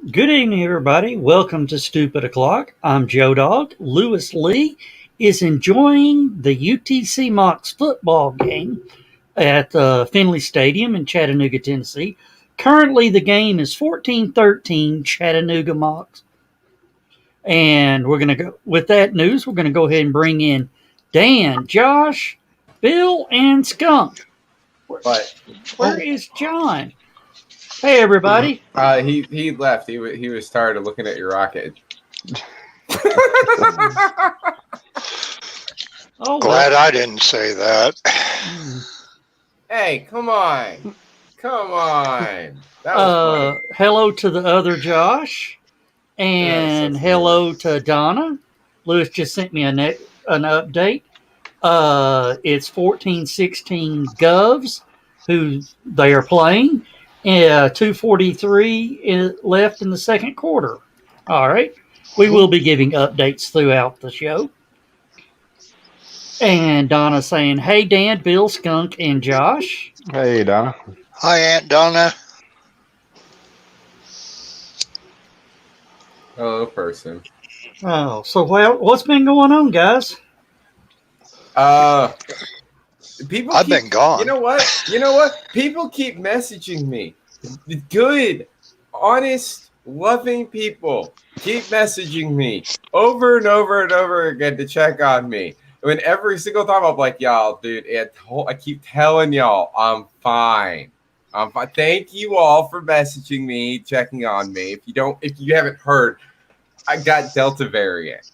Good evening, everybody. Welcome to Stupid O'Clock. I'm Joe Dog. Lewis Lee is enjoying the UTC Mocs football game at Finley Stadium in Chattanooga, Tennessee. Currently, the game is 14-13 Chattanooga Mocs. And we're going to go with that news. We're going to go ahead and bring in Dan, Josh, Bill, and Skunk. Where is John? Hey, everybody. He left. He was tired of looking at your rocket. Glad I didn't say that. Hey, come on. That was funny. Hello to the other Josh, and hello to Donna. Lewis just sent me an update. It's 14-16 Govs, who they are playing. 2:43 left in the second quarter. All right. We will be giving updates throughout the show. And Donna saying, hey, Dan, Bill, Skunk, and Josh. Hey, Donna. Hi, Aunt Donna. Hello, person. Oh, so what's been going on, guys? I've been gone. You know what? People keep messaging me. Good, honest, loving people keep messaging me over and over and over again to check on me. When every single time I'm like, y'all, dude, I keep telling y'all I'm fine. I'm fine. Thank you all for messaging me, checking on me. If you haven't heard, I got Delta variant.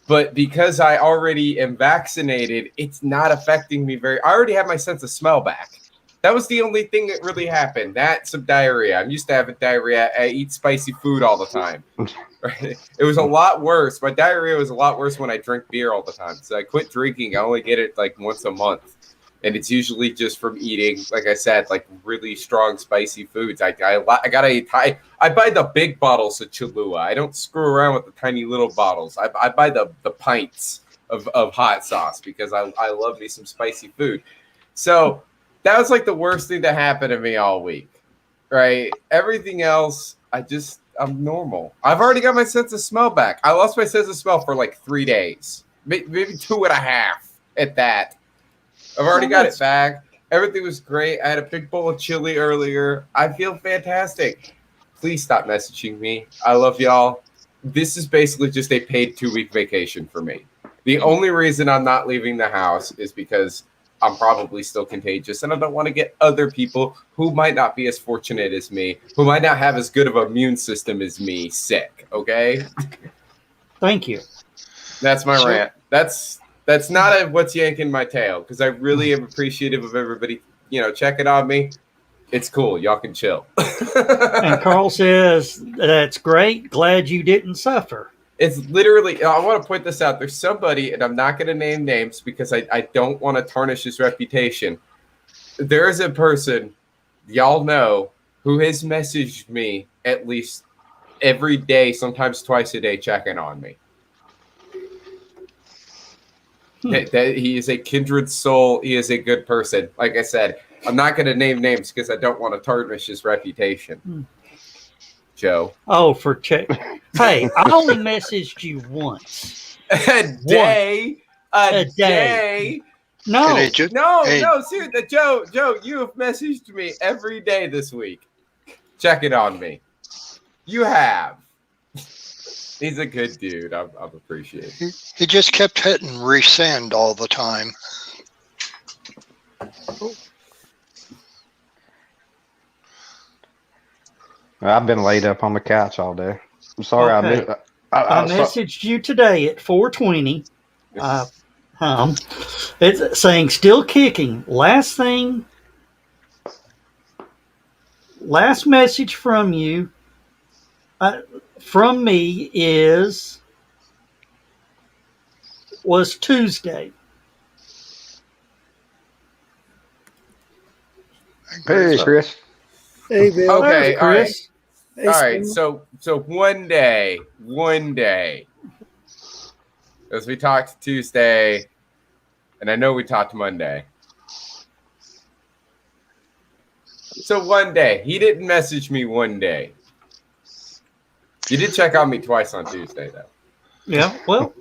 But because I already am vaccinated, it's not affecting me I already have my sense of smell back. That was the only thing that really happened. That's some diarrhea. I'm used to having diarrhea. I eat spicy food all the time. Right? It was a lot worse. My diarrhea was a lot worse when I drink beer all the time. So I quit drinking. I only get it like once a month. And it's usually just from eating, like I said, like really strong spicy foods. I buy the big bottles of Cholula. I don't screw around with the tiny little bottles. I buy the pints of hot sauce because I love me some spicy food. So that was like the worst thing that happened to me all week, right? Everything else, I'm normal. I've already got my sense of smell back. I lost my sense of smell for like 3 days, maybe 2.5 at that. I've already got it back. Everything was great. I had a big bowl of chili earlier. I feel fantastic. Please stop messaging me. I love y'all. This is basically just a paid 2-week vacation for me. The only reason I'm not leaving the house is because I'm probably still contagious, and I don't want to get other people who might not be as fortunate as me, who might not have as good of an immune system as me, sick, okay? Thank you. That's my rant. That's not what's yanking my tail, because I really am appreciative of everybody, checking on me. It's cool. Y'all can chill. And Carl says, that's great. Glad you didn't suffer. It's literally, I want to point this out. There's somebody, and I'm not going to name names because I don't want to tarnish his reputation. There is a person, y'all know, who has messaged me at least every day, sometimes twice a day, checking on me. That he is a kindred soul. He is a good person. Like I said, I'm not going to name names because I don't want to tarnish his reputation. Joe. Oh, for check. Hey, I only messaged you once. A day. No, seriously, Joe, you have messaged me every day this week. Check it on me. You have. He's a good dude. I'm appreciative. He just kept hitting resend all the time. I've been laid up on the couch all day. I'm sorry. Okay. I messaged you today at 4:20. It's saying still kicking. Last message from you, from me was Tuesday. Hey, Chris. Hey, Bill. Okay, all right. Chris. Hey, All right, so one day, as we talked Tuesday, and I know we talked Monday. So one day, he didn't message me one day. You did check on me twice on Tuesday, though. Yeah, well,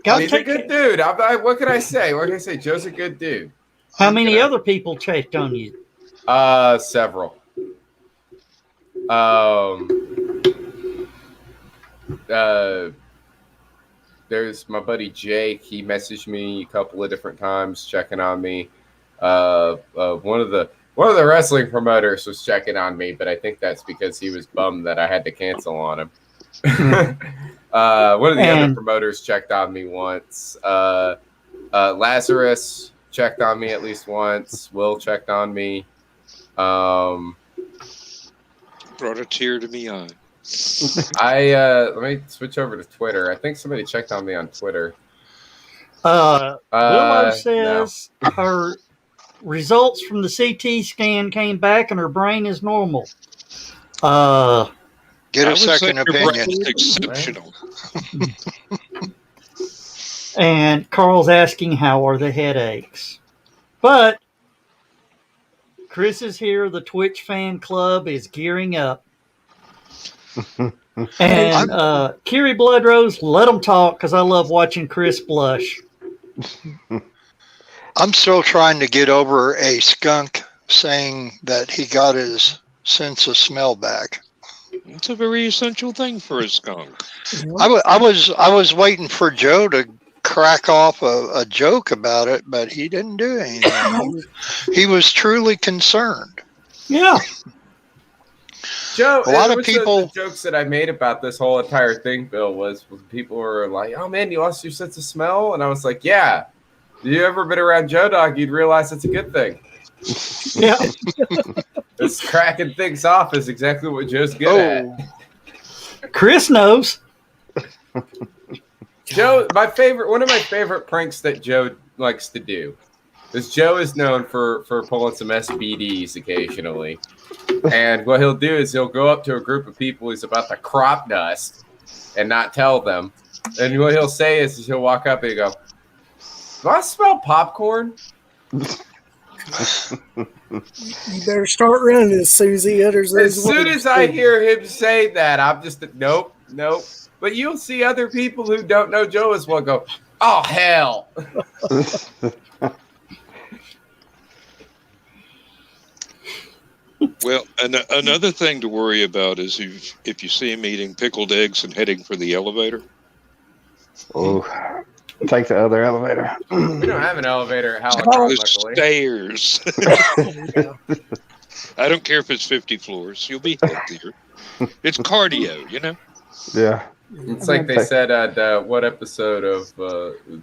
He's a good dude. What can I say? What can I say? Joe's a good dude. How many other people checked on you? Several. There's my buddy Jake. He messaged me a couple of different times checking on me. One of the wrestling promoters was checking on me, but I think that's because he was bummed that I had to cancel on him. One of the other promoters checked on me once. Lazarus checked on me at least once. Will checked on me. Brought a tear to me eye. Let me switch over to Twitter. I think somebody checked on me on Twitter. Willow says her results from the CT scan came back and her brain is normal. Get a second opinion. Exceptional. And Carl's asking how are the headaches. But Chris is here. The Twitch fan club is gearing up. And Kiri Bloodrose, let them talk because I love watching Chris blush. I'm still trying to get over a skunk saying that he got his sense of smell back. It's a very essential thing for a skunk. I was waiting for Joe to crack off a joke about it, but he didn't do anything. He was truly concerned. Yeah. Joe, a lot of people. The jokes that I made about this whole entire thing, Bill, was people were like, "Oh man, you lost your sense of smell," and I was like, "Yeah." If you ever been around Joe Dog, you'd realize it's a good thing. Yeah. This cracking things off is exactly what Joe's good at. Chris knows. Joe, one of my favorite pranks that Joe likes to do is Joe is known for pulling some SBDs occasionally. And what he'll do is he'll go up to a group of people he's about to crop dust and not tell them. And what he'll say is he'll walk up and go, "Do I smell popcorn?" You better start running as soon as he utters those As soon words. as I hear him say that, I'm just, nope. But you'll see other people who don't know Joe as well go, "Oh, hell." Well, another thing to worry about is if you see him eating pickled eggs and heading for the elevator. Oh, take the other elevator. We don't have an elevator at HallowCon's, luckily. Stairs. I don't care if it's 50 floors. You'll be healthier. It's cardio, you know? Yeah. It's like they said at what episode of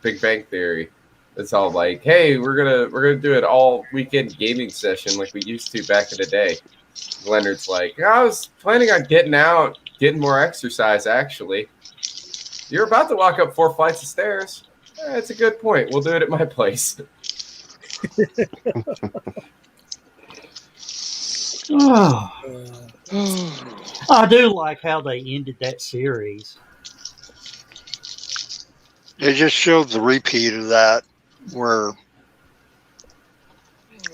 Big Bang Theory. It's all like, "Hey, we're gonna do an all weekend gaming session like we used to back in the day." Leonard's like, "I was planning on getting out, getting more exercise. Actually, you're about to walk up 4 flights of stairs. That's a good point. We'll do it at my place." I do like how they ended that series. They just showed the repeat of that where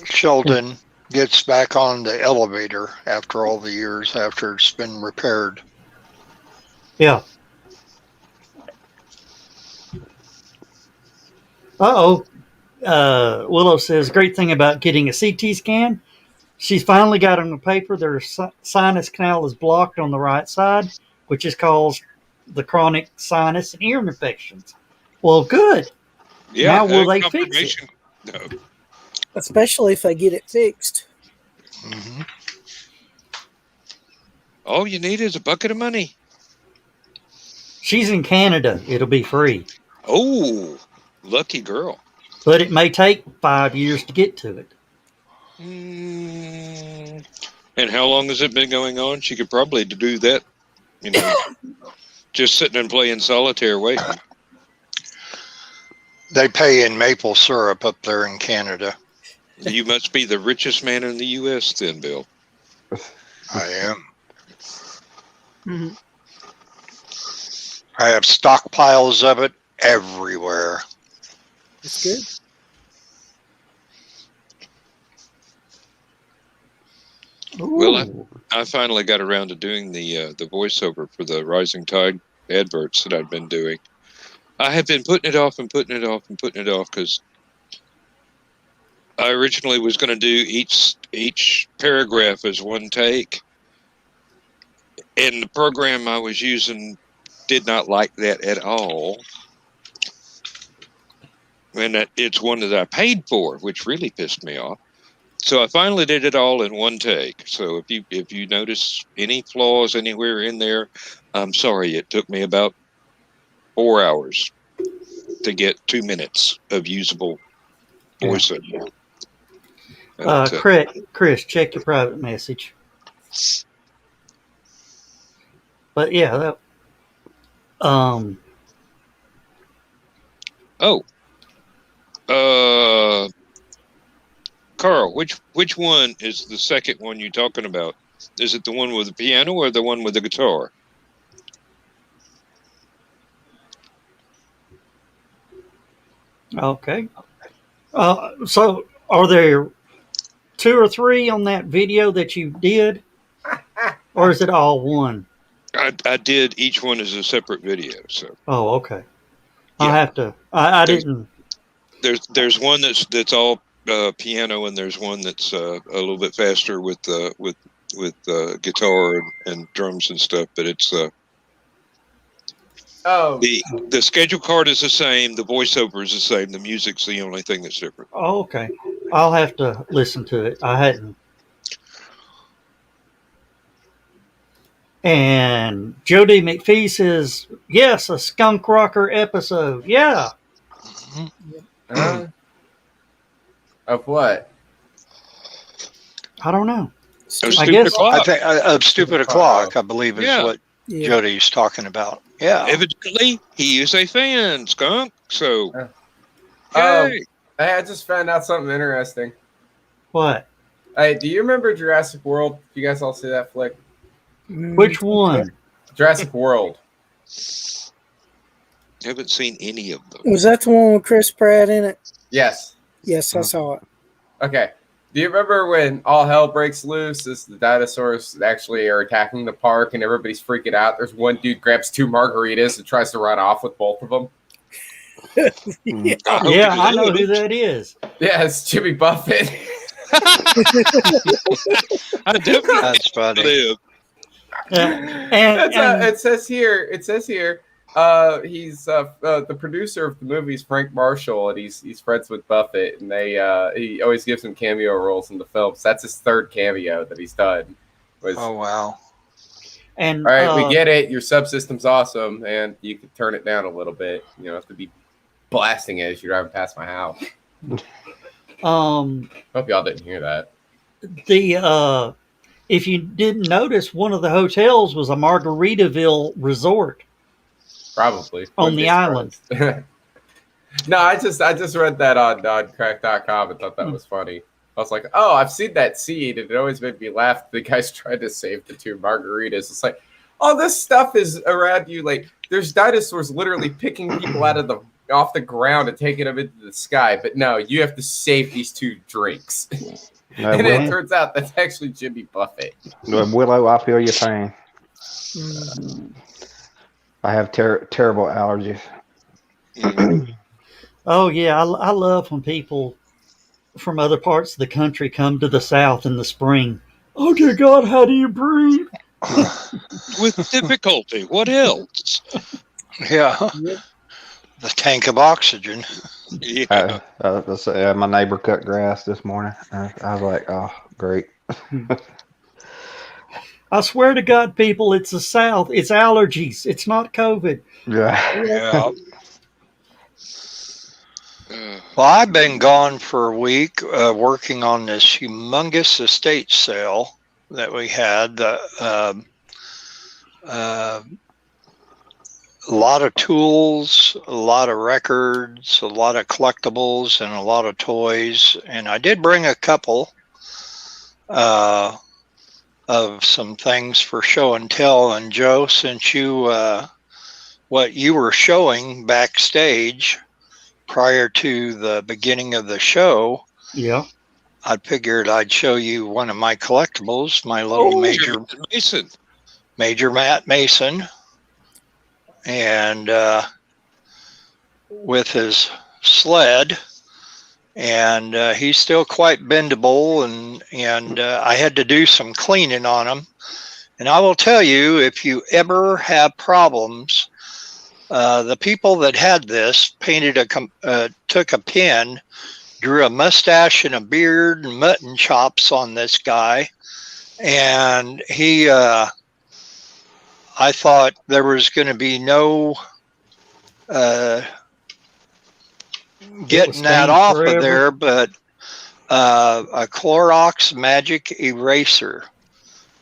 Sheldon gets back on the elevator after all the years after it's been repaired. Yeah. Willow says, great thing about getting a CT scan. She's finally got on the paper their sinus canal is blocked on the right side, which is caused the chronic sinus and ear infections. Well, good. Yeah, now will they fix it? No. Especially if they get it fixed. Mm-hmm. All you need is a bucket of money. She's in Canada. It'll be free. Oh, lucky girl. But it may take 5 years to get to it. And how long has it been going on? She could probably do that, just sitting and playing solitaire waiting. They pay in maple syrup up there in Canada. You must be the richest man in the U.S. then, Bill. I am. Mm-hmm. I have stockpiles of it everywhere. It's good. Well, I finally got around to doing the voiceover for the Rising Tide adverts that I've been doing. I have been putting it off because I originally was going to do each paragraph as one take, and the program I was using did not like that at all. And it's one that I paid for, which really pissed me off. So I finally did it all in one take. So if you notice any flaws anywhere in there, I'm sorry. It took me about 4 hours to get 2 minutes of usable voiceover. Chris, check your private message. But yeah, Carl, which one is the second one you're talking about? Is it the one with the piano or the one with the guitar? okay. So are there 2 or 3 on that video that you did, or is it all one? I did each one as a separate video. So. Oh, okay. I'll have to. I didn't. There's one that's all piano, and there's one that's a little bit faster with guitar and drums and stuff. But it's the schedule card is the same, the voiceover is the same, the music's the only thing that's different. Oh, okay. I'll have to listen to it. I hadn't. And Jody McPhee says, yes, a skunk rocker episode. Yeah. Of what? I don't know. I guess I think of Stupid O'Clock, I believe is what Yeah. Jody's talking about. Yeah. Evidently, he is a fan, Skunk. So, Hey, I just found out something interesting. What? Hey, do you remember Jurassic World? Do you guys all see that flick? Which one? Jurassic World. haven't seen any of them. Was that the one with Chris Pratt in it? Yes. Yes, I saw it. Okay. Do you remember when all hell breaks loose as the dinosaurs actually are attacking the park and everybody's freaking out? There's one dude grabs 2 margaritas and tries to run off with both of them. Yeah. I know who that is. Yeah, it's Jimmy Buffett. I definitely That's funny. live. It says here. He's the producer of the movies, Frank Marshall, and he's friends with Buffett, and he always gives him cameo roles in the films. That's his 3rd cameo that he's done. Oh wow! And all right, we get it. Your subsystem's awesome, and you can turn it down a little bit. You don't have to be blasting it as you're driving past my house. Hope y'all didn't hear that. If you didn't notice, one of the hotels was a Margaritaville resort. Probably on the island. No, I just read that on crack.com and thought that was funny. I was like, oh, I've seen that scene, and it always made me laugh. The guy's trying to save the 2 margaritas. It's like, all this stuff is around you. Like, there's dinosaurs literally picking people off the ground and taking them into the sky. But no, you have to save these 2 drinks. And it turns out that's actually Jimmy Buffett. Willow, I feel your pain. I have terrible allergies. Oh, yeah. I love when people from other parts of the country come to the South in the spring. Oh, dear God, how do you breathe? With difficulty. What else? Yeah. The tank of oxygen. Yeah. My neighbor cut grass this morning. I was like, oh, great. I swear to God, people, it's the South. It's allergies. It's not COVID. Yeah. Well, I've been gone for a week working on this humongous estate sale that we had. A lot of tools, a lot of records, a lot of collectibles, and a lot of toys. And I did bring a couple of some things for show and tell. And Joe, since you what you were showing backstage prior to the beginning of the show, Yeah, I figured I'd show you one of my collectibles, my little Major Matt Mason, and with his sled, and he's still quite bendable, and I had to do some cleaning on him. And I will tell you, if you ever have problems, the people that had this took a pen, drew a mustache and a beard and mutton chops on this guy, and he I thought there was going to be no getting that off of there, but a Clorox Magic Eraser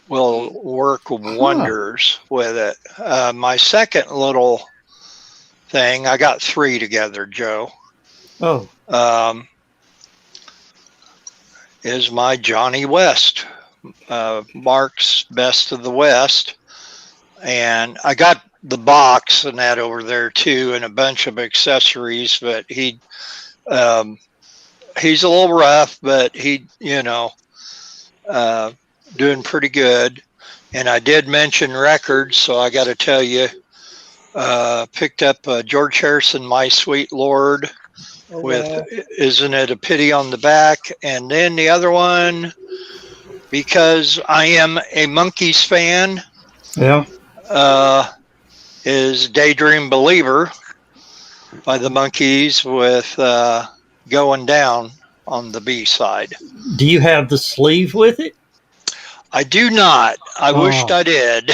will work wonders with it. My second little thing, I got 3 together, Joe. Oh. Is my Johnny West, Mark's Best of the West. And I got the box and that over there too, and a bunch of accessories, but he's a little rough, but he, doing pretty good. And I did mention records, so I got to tell you, picked up George Harrison, My Sweet Lord, with Isn't It a Pity on the back. And then the other one, because I am a Monkees fan, is Daydream Believer by the Monkees with Going Down on the B side. Do you have the sleeve with it? I do not. I wished I did.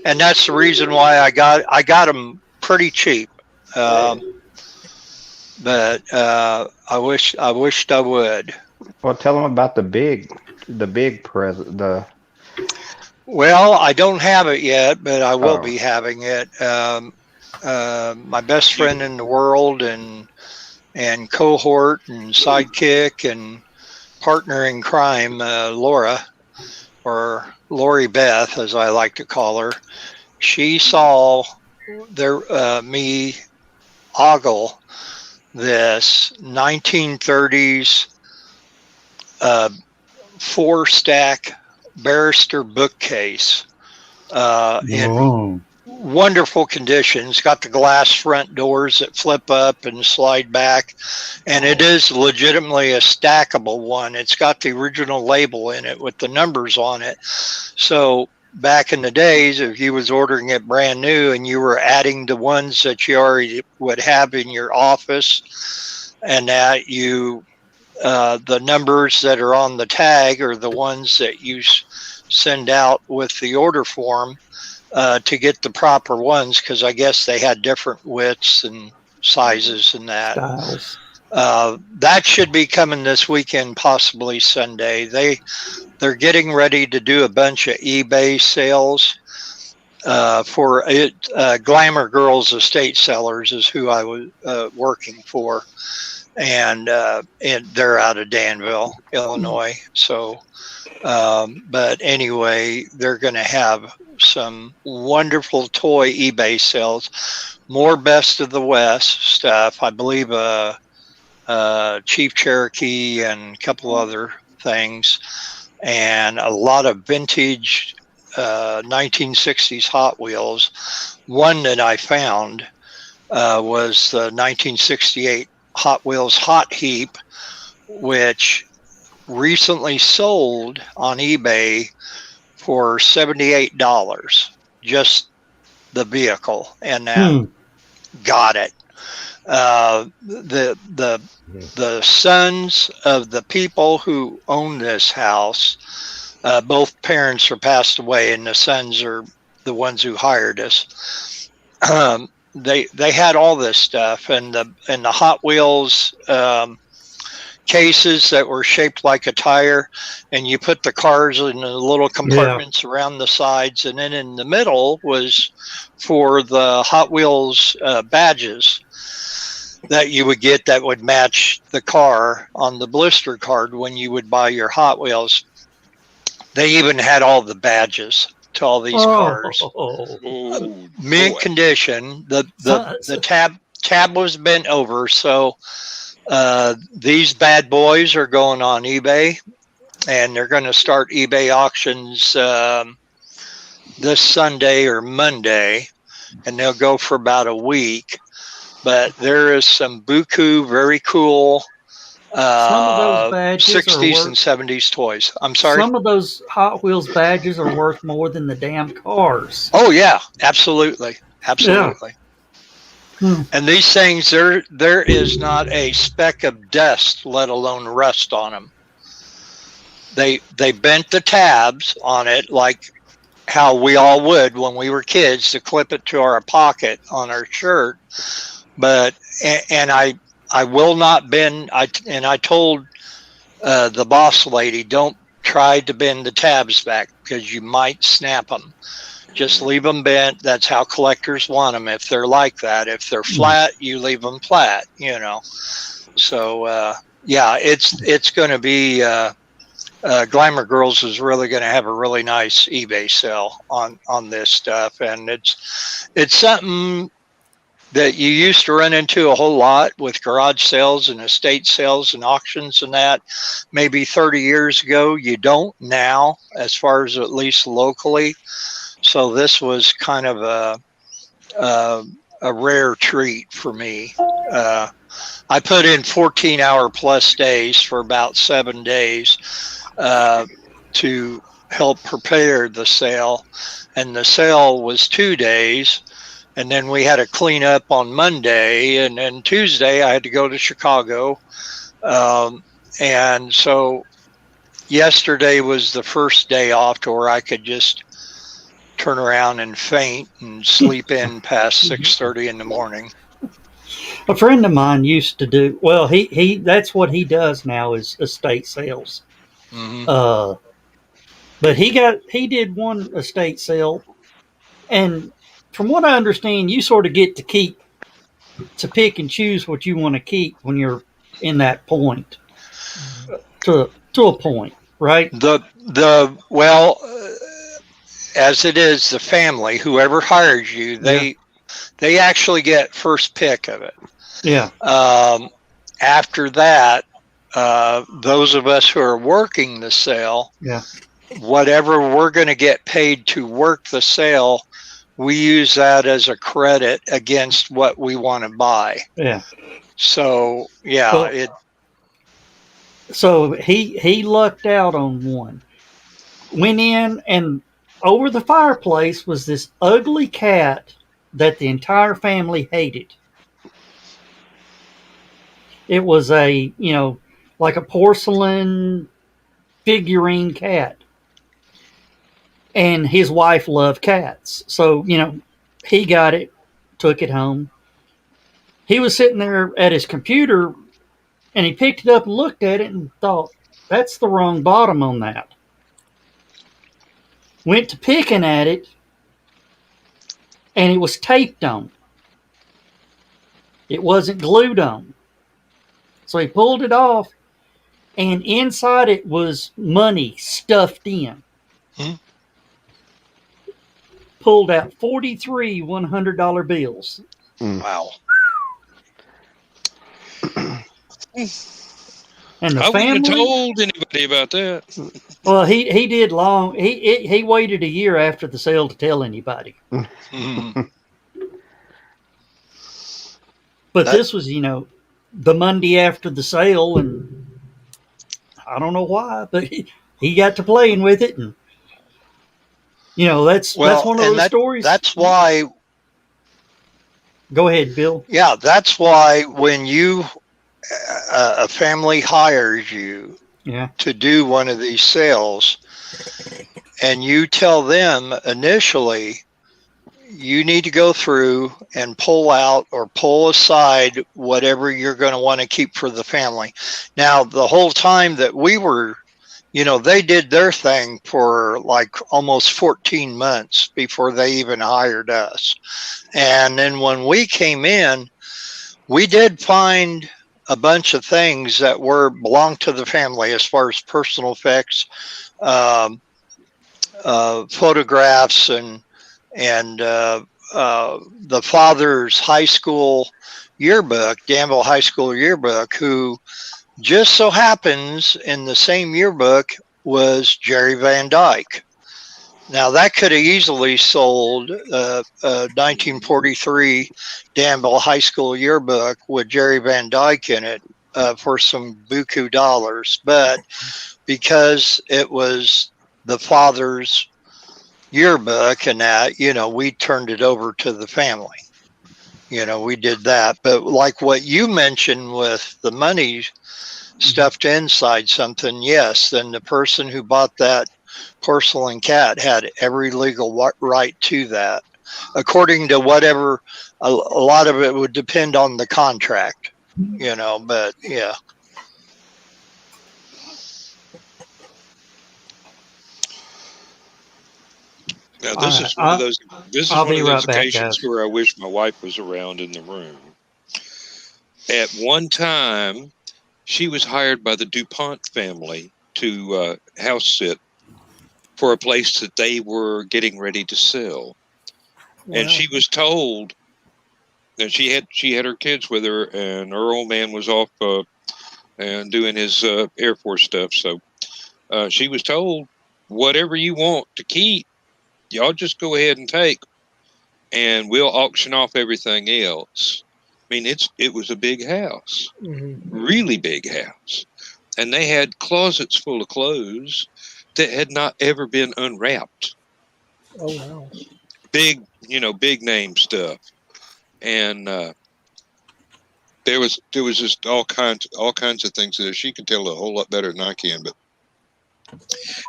And that's the reason why I got them pretty cheap. But I wished I would. Well, tell them about the big present. Well, I don't have it yet, but I will be having it. My best friend in the world and cohort and sidekick and partner in crime, Laura, or Lori Beth, as I like to call her, she saw me ogle this 1930s 4-stack barrister bookcase in wonderful conditions. Got the glass front doors that flip up and slide back, and it is legitimately a stackable one. It's got the original label in it with the numbers on it. So back in the days, if you was ordering it brand new and you were adding the ones that you already would have in your office, and that the numbers that are on the tag are the ones that you send out with the order form to get the proper ones, because I guess they had different widths and sizes and that. Styles. That should be coming this weekend, possibly Sunday. They're getting ready to do a bunch of eBay sales for it. Glamour Girls Estate Sellers is who I was working for. And they're out of Danville, Illinois. So, but anyway, they're going to have some wonderful toy eBay sales, more Best of the West stuff. I believe Chief Cherokee and a couple other things, and a lot of vintage 1960s Hot Wheels. One that I found was the 1968 Hot Wheels Hot Heap, which recently sold on eBay for $78, just the vehicle, and got it. The sons of the people who own this house, both parents are passed away, and the sons are the ones who hired us. They had all this stuff, and the Hot Wheels cases that were shaped like a tire, and you put the cars in the little compartments around the sides, and then in the middle was for the Hot Wheels badges that you would get that would match the car on the blister card when you would buy your Hot Wheels. They even had all the badges to all these cars. Mint condition. The tab was bent over, so These bad boys are going on eBay, and they're going to start eBay auctions this Sunday or Monday, and they'll go for about a week. But there is some buku, very cool Some of those badges 60s and 70s toys. I'm sorry? Some of those Hot Wheels badges are worth more than the damn cars. Oh, yeah, absolutely. Absolutely. Yeah. And these things, there is not a speck of dust, let alone rust on them. They bent the tabs on it like how we all would when we were kids to clip it to our pocket on our shirt. But, and I will not bend. I told the boss lady, don't try to bend the tabs back because you might snap them. Just leave them bent. That's how collectors want them. If they're like that, if they're flat, you leave them flat. You know. So yeah, it's going to be. Glamour Girls is really going to have a really nice eBay sale on this stuff, and it's something that you used to run into a whole lot with garage sales and estate sales and auctions and that maybe 30 years ago. You don't now, as far as at least locally. So this was kind of a rare treat for me. I put in 14-hour plus days for about 7 days to help prepare the sale, and the sale was 2 days. And then we had to clean up on Monday, and then Tuesday I had to go to Chicago. And so yesterday was the first day off to where I could just turn around and faint and sleep in past 6:30 in the morning. A friend of mine used to do, well, he that's what he does now is estate sales. Mm-hmm. But he did one estate sale, and from what I understand, you sort of get to pick and choose what you want to keep when you're in that point, to a point, right? Well, as it is, the family, whoever hires you, they actually get first pick of it. Yeah. After that, those of us who are working the sale, whatever we're going to get paid to work the sale, we use that as a credit against what we want to buy. Yeah. So So he lucked out on one. Went in, and over the fireplace was this ugly cat that the entire family hated. It was a, like a porcelain figurine cat. And his wife loved cats. So, he got it, took it home. He was sitting there at his computer, and he picked it up and looked at it and thought, that's the wrong bottom on that. Went to picking at it, and it was taped on. It wasn't glued on. So he pulled it off, and inside it was money stuffed in. Pulled out 43 $100 bills. Wow. And the I family wouldn't have told anybody about that. Well, he did long. He waited a year after the sale to tell anybody. But this was, the Monday after the sale, and I don't know why, but he got to playing with it, and that's one of those stories. That's why. Go ahead, Bill. Yeah, that's why when a family hires you to do one of these sales, and you tell them initially, you need to go through and pull out or pull aside whatever you're going to want to keep for the family. Now, the whole time that we were, they did their thing for like almost 14 months before they even hired us. And then when we came in, we did find a bunch of things that belonged to the family as far as personal effects, photographs, and the father's high school yearbook, Danville High School yearbook, who just so happens in the same yearbook was Jerry Van Dyke. Now that could have easily sold a 1943 Danville High School yearbook with Jerry Van Dyke in it for some buku dollars, but because it was the father's yearbook and that, you know, we turned it over to the family. You know, we did that. But like what you mentioned with the money stuffed inside something, yes, then the person who bought that porcelain cat had every legal right to that, according to whatever. A lot of it would depend on the contract, you know, but yeah. Now this is one of those. This is I'll one be of those right back, occasions guys. where I wish my wife was around in the room. At one time, she was hired by the DuPont family to house sit for a place that they were getting ready to sell, and she was told that she had her kids with her, and her old man was off and doing his Air Force stuff. So she was told, whatever you want to keep, y'all just go ahead and take, and we'll auction off everything else. I mean, it was a big house, really big house, and they had closets full of clothes that had not ever been unwrapped. Oh wow! Big, big name stuff, and there was just all kinds of things there. She can tell a whole lot better than I can, but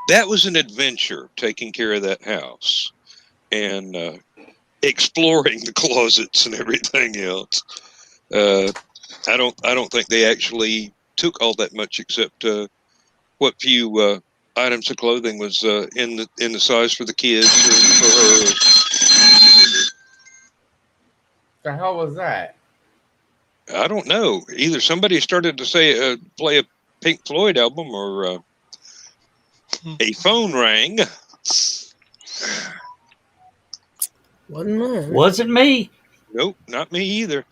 that was an adventure, taking care of that house and exploring the closets and everything else. I don't think they actually took all that much, except what few items of clothing was in the size for the kids or for her. The hell was that? I don't know. Either somebody started to say play a Pink Floyd album, or a phone rang. Wasn't mine. Wasn't me. Nope, not me either.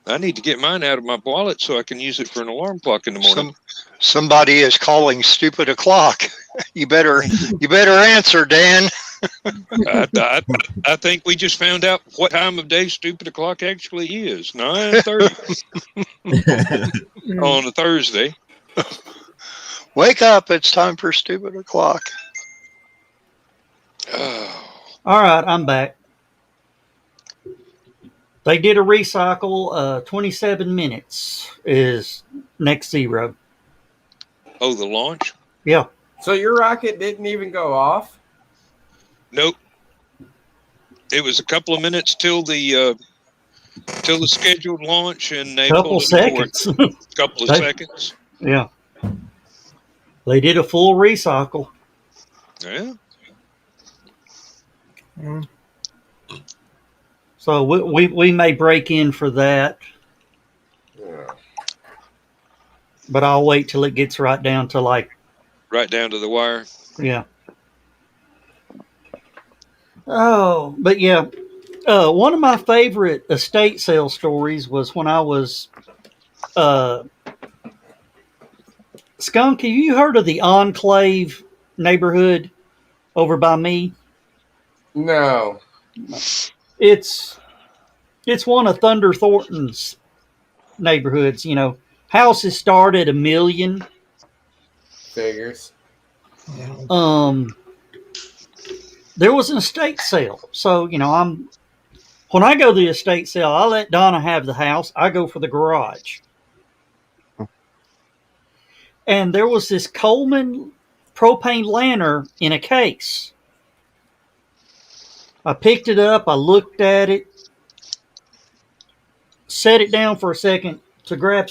I need to get mine out of my wallet so I can use it for an alarm clock in the morning. Somebody is calling stupid o'clock. You better answer, Dan. I think we just found out what time of day stupid o'clock actually is. 9:30 on a Thursday. Wake up! It's time for stupid o'clock. All right, I'm back. They did a recycle. 27 minutes is next zero. Oh, the launch? Yeah. So your rocket didn't even go off? Nope. It was a couple of minutes till the scheduled launch, and they Couple pulled seconds. it forward. Couple of seconds. Yeah. They did a full recycle. Yeah. So we may break in for that. Yeah. But I'll wait till it gets right down to right down to the wire. Yeah. Oh, but yeah. One of my favorite estate sale stories was when I was Skunk, have you heard of the Enclave neighborhood over by me? No. It's one of Thunder Thornton's neighborhoods. You know, houses start at $1 million. Figures. There was an estate sale, so when I go to the estate sale, I let Donna have the house. I go for the garage. And there was this Coleman propane lantern in a case. I picked it up. I looked at it. Set it down for a second to grab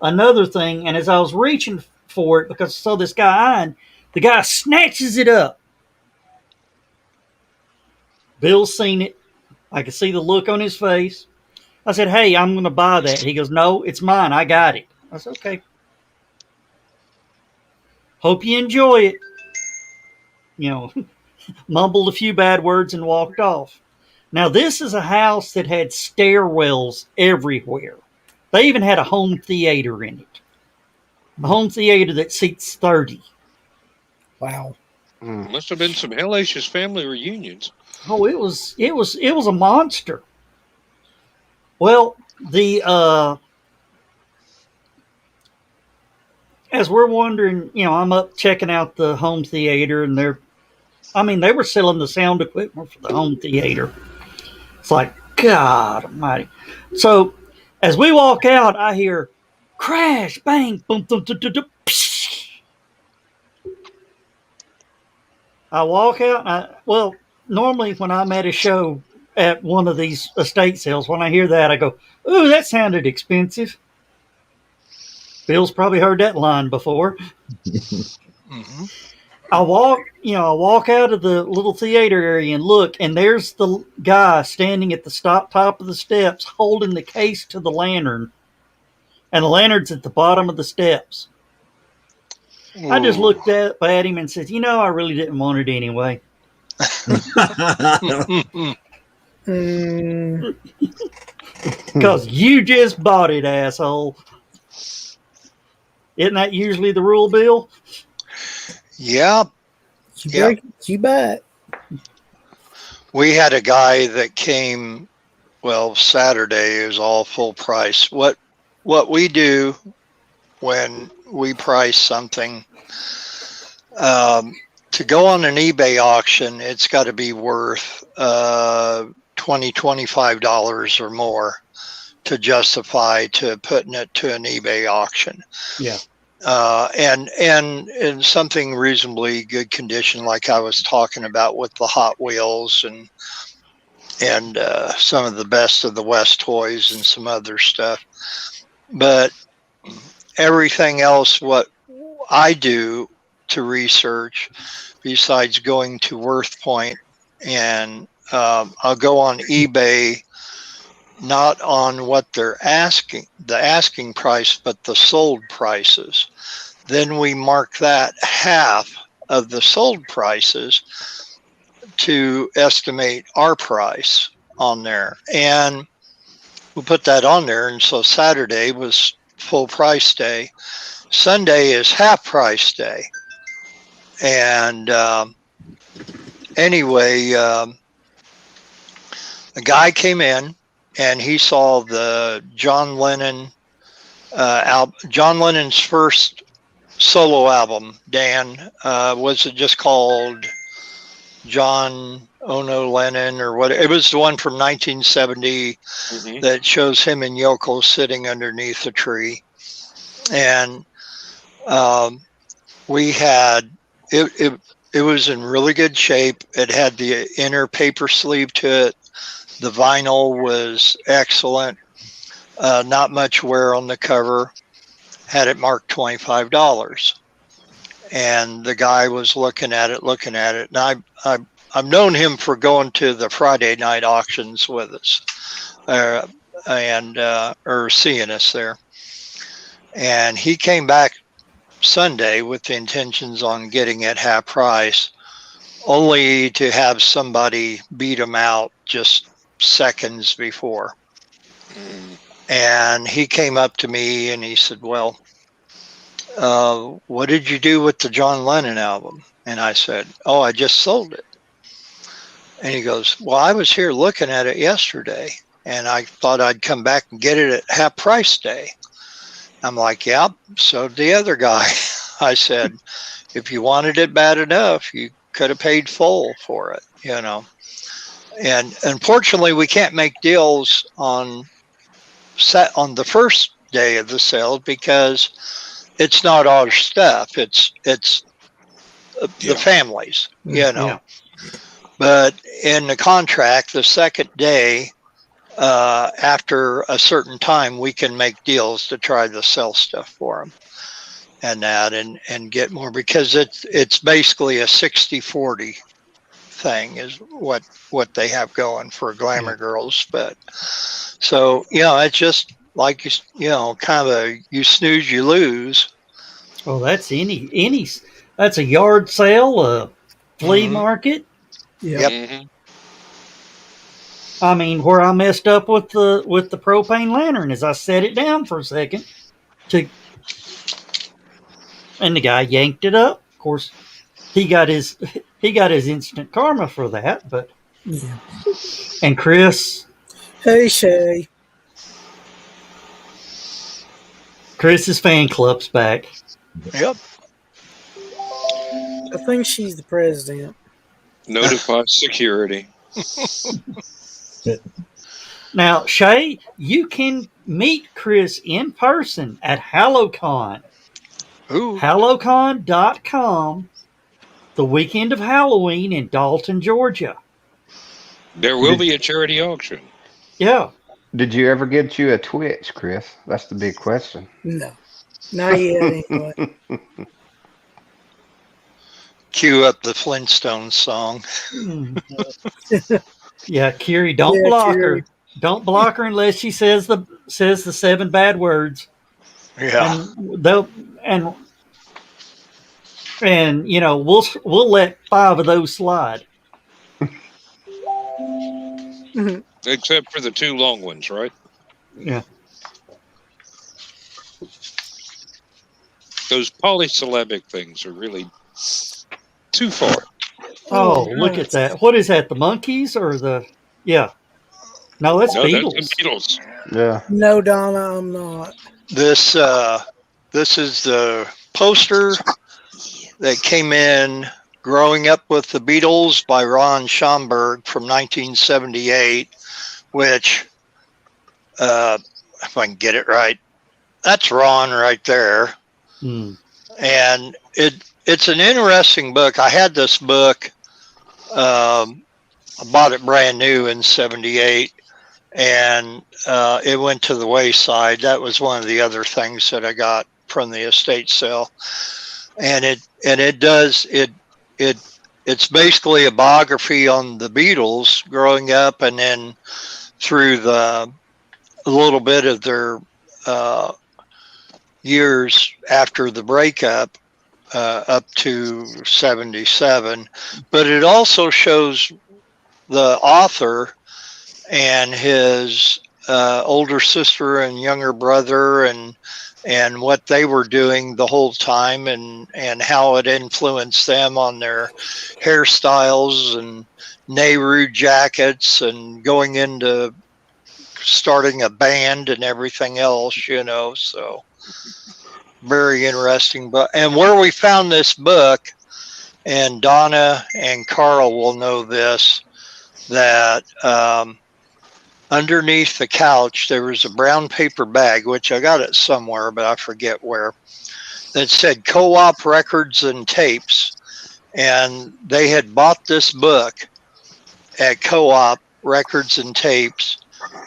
another thing. And as I was reaching for it, because I saw this guy eyeing, the guy snatches it up. Bill's seen it. I could see the look on his face. I said, "Hey, I'm going to buy that." He goes, "No, it's mine. I got it." I said, "Okay. Hope you enjoy it." Mumbled a few bad words and walked off. Now, this is a house that had stairwells everywhere. They even had a home theater in it. A home theater that seats 30. Wow. Must have been some hellacious family reunions. Oh, it was a monster. Well, as we're wondering, I'm up checking out the home theater, and they were selling the sound equipment for the home theater. It's like, God almighty. So, as we walk out, I hear crash, bang, boom, boom, boom, boom, boom, psh. I walk out, normally when I'm at a show at one of these estate sales, when I hear that, I go, ooh, that sounded expensive. Bill's probably heard that line before. Mm-hmm. I walk out of the little theater area and look, and there's the guy standing at the top of the steps holding the case to the lantern, and the lantern's at the bottom of the steps. Ooh. I just looked up at him and said, I really didn't want it anyway. Because you just bought it, asshole. Isn't that usually the rule, Bill? Yeah. You bet. We had a guy that came, Saturday. It was all full price. What we do when we price something, to go on an eBay auction, it's got to be worth $25 or more to justify to putting it to an eBay auction. Yeah. And in something reasonably good condition, like I was talking about with the Hot Wheels and some of the Best of the West toys and some other stuff. But everything else, what I do to research, besides going to WorthPoint, and I'll go on eBay, not on what they're asking, the asking price, but the sold prices. Then we mark that half of the sold prices to estimate our price on there. And we put that on there. And so Saturday was full price day. Sunday is half price day. And anyway, a guy came in and he saw the John Lennon album. John Lennon's first solo album, Dan, was it just called John Ono Lennon or what? It was the one from 1970 that shows him and Yoko sitting underneath a tree. And we had, it was in really good shape. It had the inner paper sleeve to it. The vinyl was excellent. Not much wear on the cover. Had it marked $25. And the guy was looking at it. And I've known him for going to the Friday night auctions with us, or seeing us there. And he came back Sunday with the intentions on getting it half price, only to have somebody beat him out just seconds before. And he came up to me and he said, well, what did you do with the John Lennon album? And I said, oh, I just sold it. And he goes, well, I was here looking at it yesterday and I thought I'd come back and get it at half price day. I'm like, yeah, so did the other guy. I said, if you wanted it bad enough, you could have paid full for it, And unfortunately, we can't make deals on the first day of the sale because it's not our stuff. It's the families, Yeah. But in the contract, the second day, after a certain time, we can make deals to try to sell stuff for them and that and get more, because it's basically a 60-40 thing is what they have going for Glamour Girls. But so, it's just like, kind of a, you snooze, you lose. Well, that's that's a yard sale, a flea market. Yep. I mean, where I messed up with the propane lantern is I set it down for a second to, and the guy yanked it up. Of course, he got his instant karma for that. But Yeah. and Chris's fan club's back. Yep. I think she's the president. Notify security. Now, Shay, you can meet Chris in person at HallowCon. Ooh. HallowCon.com, the weekend of Halloween in Dalton, Georgia. There will be a charity auction. Yeah. Did you ever get you a Twitch, Chris? That's the big question. No, not yet. Anyway. Cue up the Flintstones song. Yeah, Kiri, don't block her. Don't block her unless she says the 7 bad words. Yeah. And you know, we'll let 5 of those slide. Except for the 2 long ones, right? Yeah. Those polysyllabic things are really too far. Oh, look at that. What is that, the Monkees or the... Yeah. No, that's Beatles. That's the Beatles. Yeah. No, Donna, I'm not. This is the poster that came in Growing Up with the Beatles by Ron Schomburg from 1978, which, if I can get it right, that's Ron right there. And it's an interesting book. I had this book. I bought it brand new in 78, and it went to the wayside. That was one of the other things that I got from the estate sale. And it's basically a biography on the Beatles growing up, and then through a little bit of their years after the breakup, up to 77. But it also shows the author and his older sister and younger brother and what they were doing the whole time, and how it influenced them on their hairstyles and Nehru jackets and going into starting a band and everything else, you know. So very interesting. But and where we found this book, and Donna and Carl will know this, that underneath the couch there was a brown paper bag, which I got it somewhere, but I forget where, that said Co-op Records and Tapes. And they had bought this book at Co-op Records and Tapes,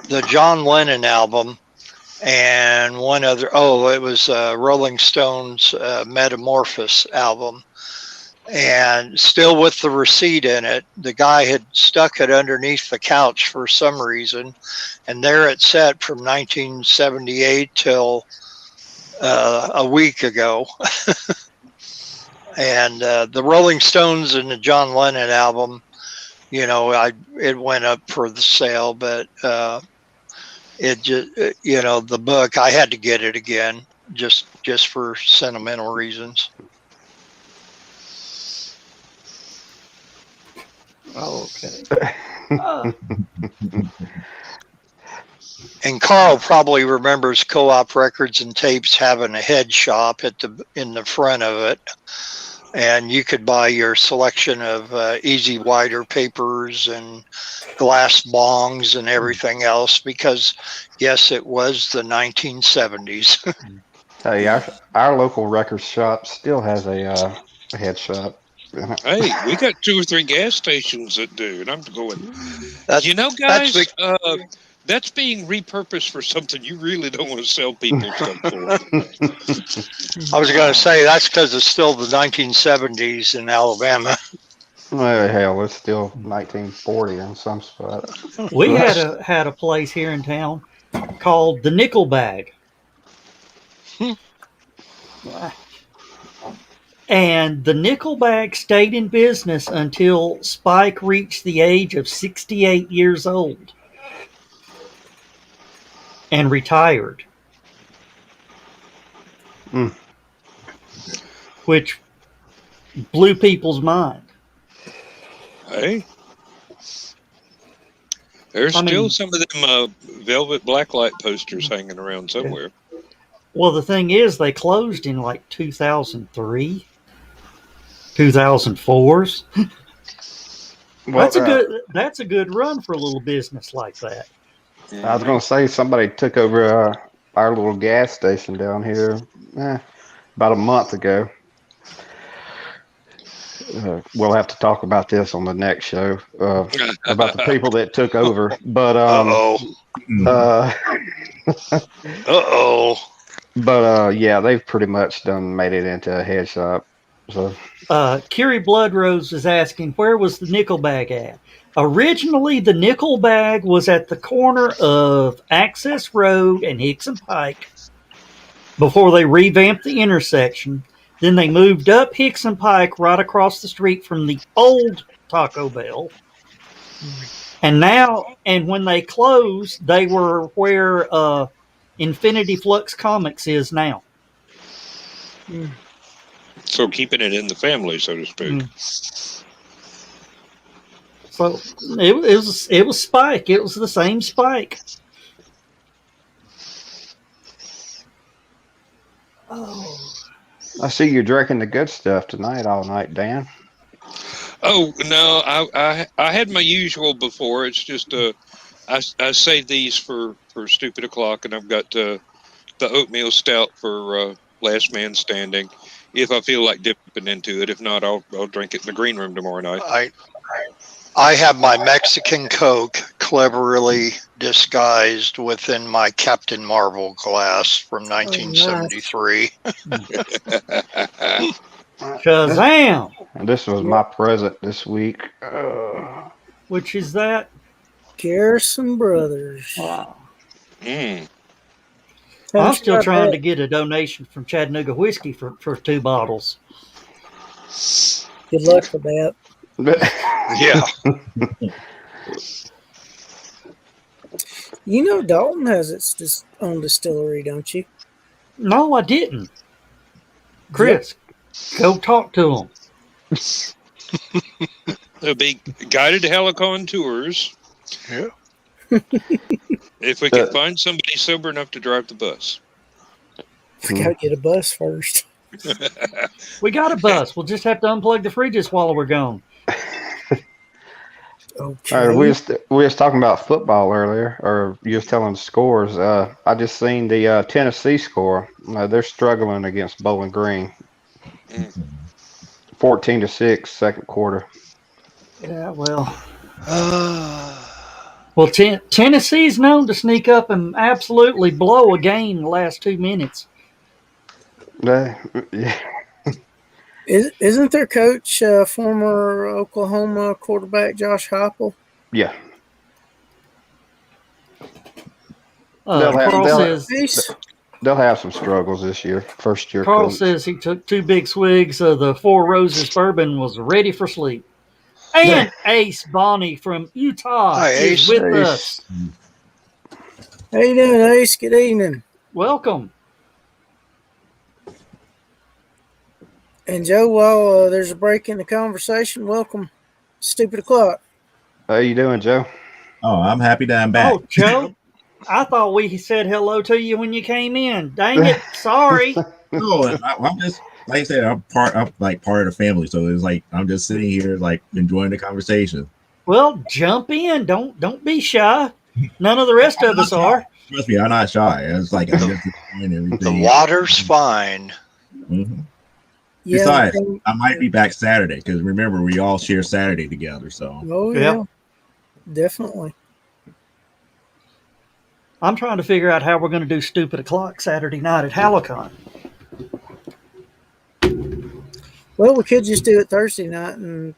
the John Lennon album, and one other, it was Rolling Stones Metamorphosis album. And still with the receipt in it, the guy had stuck it underneath the couch for some reason, and there it sat from 1978 till a week ago. And the Rolling Stones and the John Lennon album, you know, it went up for the sale, but it just, you know, the book, I had to get it again just for sentimental reasons. Okay. And Carl probably remembers Co-op Records and Tapes having a head shop in the front of it, and you could buy your selection of Easy Wider papers and glass bongs and everything else, because yes, it was the 1970s. Hey, our local record shop still has a head shop. Hey, we got 2 or 3 gas stations that do, and I'm going, you know, guys, that's being repurposed for something you really don't want to sell people stuff for. I was going to say, that's because it's still the 1970s in Alabama. Well, hell, it's still 1940 in some spots. We had a place here in town called the Nickel Bag. And the Nickel Bag stayed in business until Spike reached the age of 68 years old. and retired. Mm. Which blew people's mind. Hey, there's I still mean- some of them velvet blacklight posters hanging around somewhere. Well, the thing is, they closed in like 2003, 2004s. Well, That's a good run for a little business like that. I was going to say somebody took over our little gas station down here about a month ago. We'll have to talk about this on the next show about the people that took over. But yeah, they've pretty much made it into a head shop. So Kiri Bloodrose is asking, where was the nickel bag at? Originally, the nickel bag was at the corner of Access Road and Hickson Pike before they revamped the intersection. Then they moved up Hickson Pike right across the street from the old Taco Bell. And when they closed, they were where Infinity Flux Comics is now. So keeping it in the family, so to speak. So it was Spike. It was the same Spike. Oh. I see you're drinking the good stuff tonight all night, Dan. Oh no, I had my usual before. It's just I save these for stupid o'clock, and I've got the oatmeal stout for last man standing. If I feel like dipping into it, if not, I'll drink it in the green room tomorrow night. I have my Mexican Coke cleverly disguised within my Captain Marvel glass from 1973. Shazam! And this was my present this week. Which is that? Garrison Brothers. Wow. Mm. I'm still trying to get a donation from Chattanooga Whiskey for 2 bottles. Good luck with that. Yeah. You know Dalton has its own distillery, don't you? No, I didn't. Chris, go talk to him. There'll be guided HallowCon tours. Yeah. If we can find somebody sober enough to drive the bus. We gotta get a bus first. We got a bus. We'll just have to unplug the fridges while we're gone. Okay. All right, we was talking about football earlier, or you was telling the scores. I just seen the Tennessee score. They're struggling against Bowling Green. 14-6, second quarter. Yeah, well. Well, Tennessee's known to sneak up and absolutely blow a game in the last 2 minutes. Yeah. Isn't their coach former Oklahoma quarterback Josh Heupel? Yeah. Carl says they'll have some struggles this year. First year. Carl coach. says he took 2 big swigs of the Four Roses bourbon, was ready for sleep. And Ace Bonnie from Utah is with us. How you doing, Ace? Good evening. Welcome. And Joe, while there's a break in the conversation, welcome. Stupid O'Clock. How you doing, Joe? Oh, I'm happy that I'm back. Oh, Joe, I thought we said hello to you when you came in. Dang it, sorry. No, I'm just like I said, I'm part of the family, so it's like I'm just sitting here like enjoying the conversation. Well, jump in. Don't be shy. None of the rest of us are. Trust me, I'm not shy. It's like I'm just enjoying everything. The water's fine. Mm-hmm. Yeah, Besides, I might be back Saturday because remember we all share Saturday together. So oh yeah, definitely. I'm trying to figure out how we're going to do Stupid O'Clock Saturday night at HallowCon. Well, we could just do it Thursday night and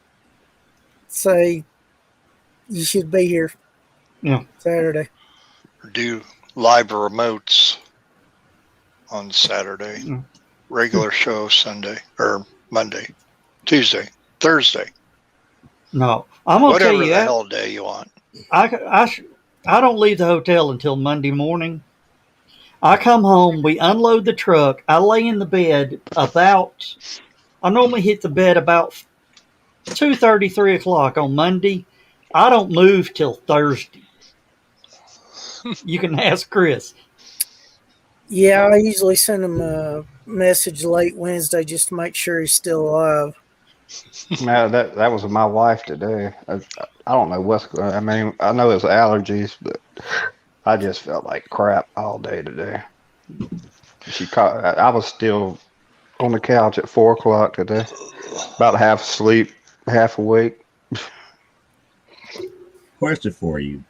say you should be here. Yeah. Saturday. Do live remotes on Saturday. Mm. Regular show Sunday or Monday, Tuesday, Thursday. No, I'm going to tell Whatever you. the hell day you want. I don't leave the hotel until Monday morning, I come home, we unload the truck, I lay in the bed I normally hit the bed about 2:30, 3 o'clock on Monday. I don't move till Thursday. You can ask Chris. Yeah, I usually send him a message late Wednesday just to make sure he's still alive. No, that was my wife today. I don't know what's going. I mean, I know it's allergies, but I just felt like crap all day today. She caught. I was still on the couch at 4 o'clock today, about half asleep, half awake. Question for you: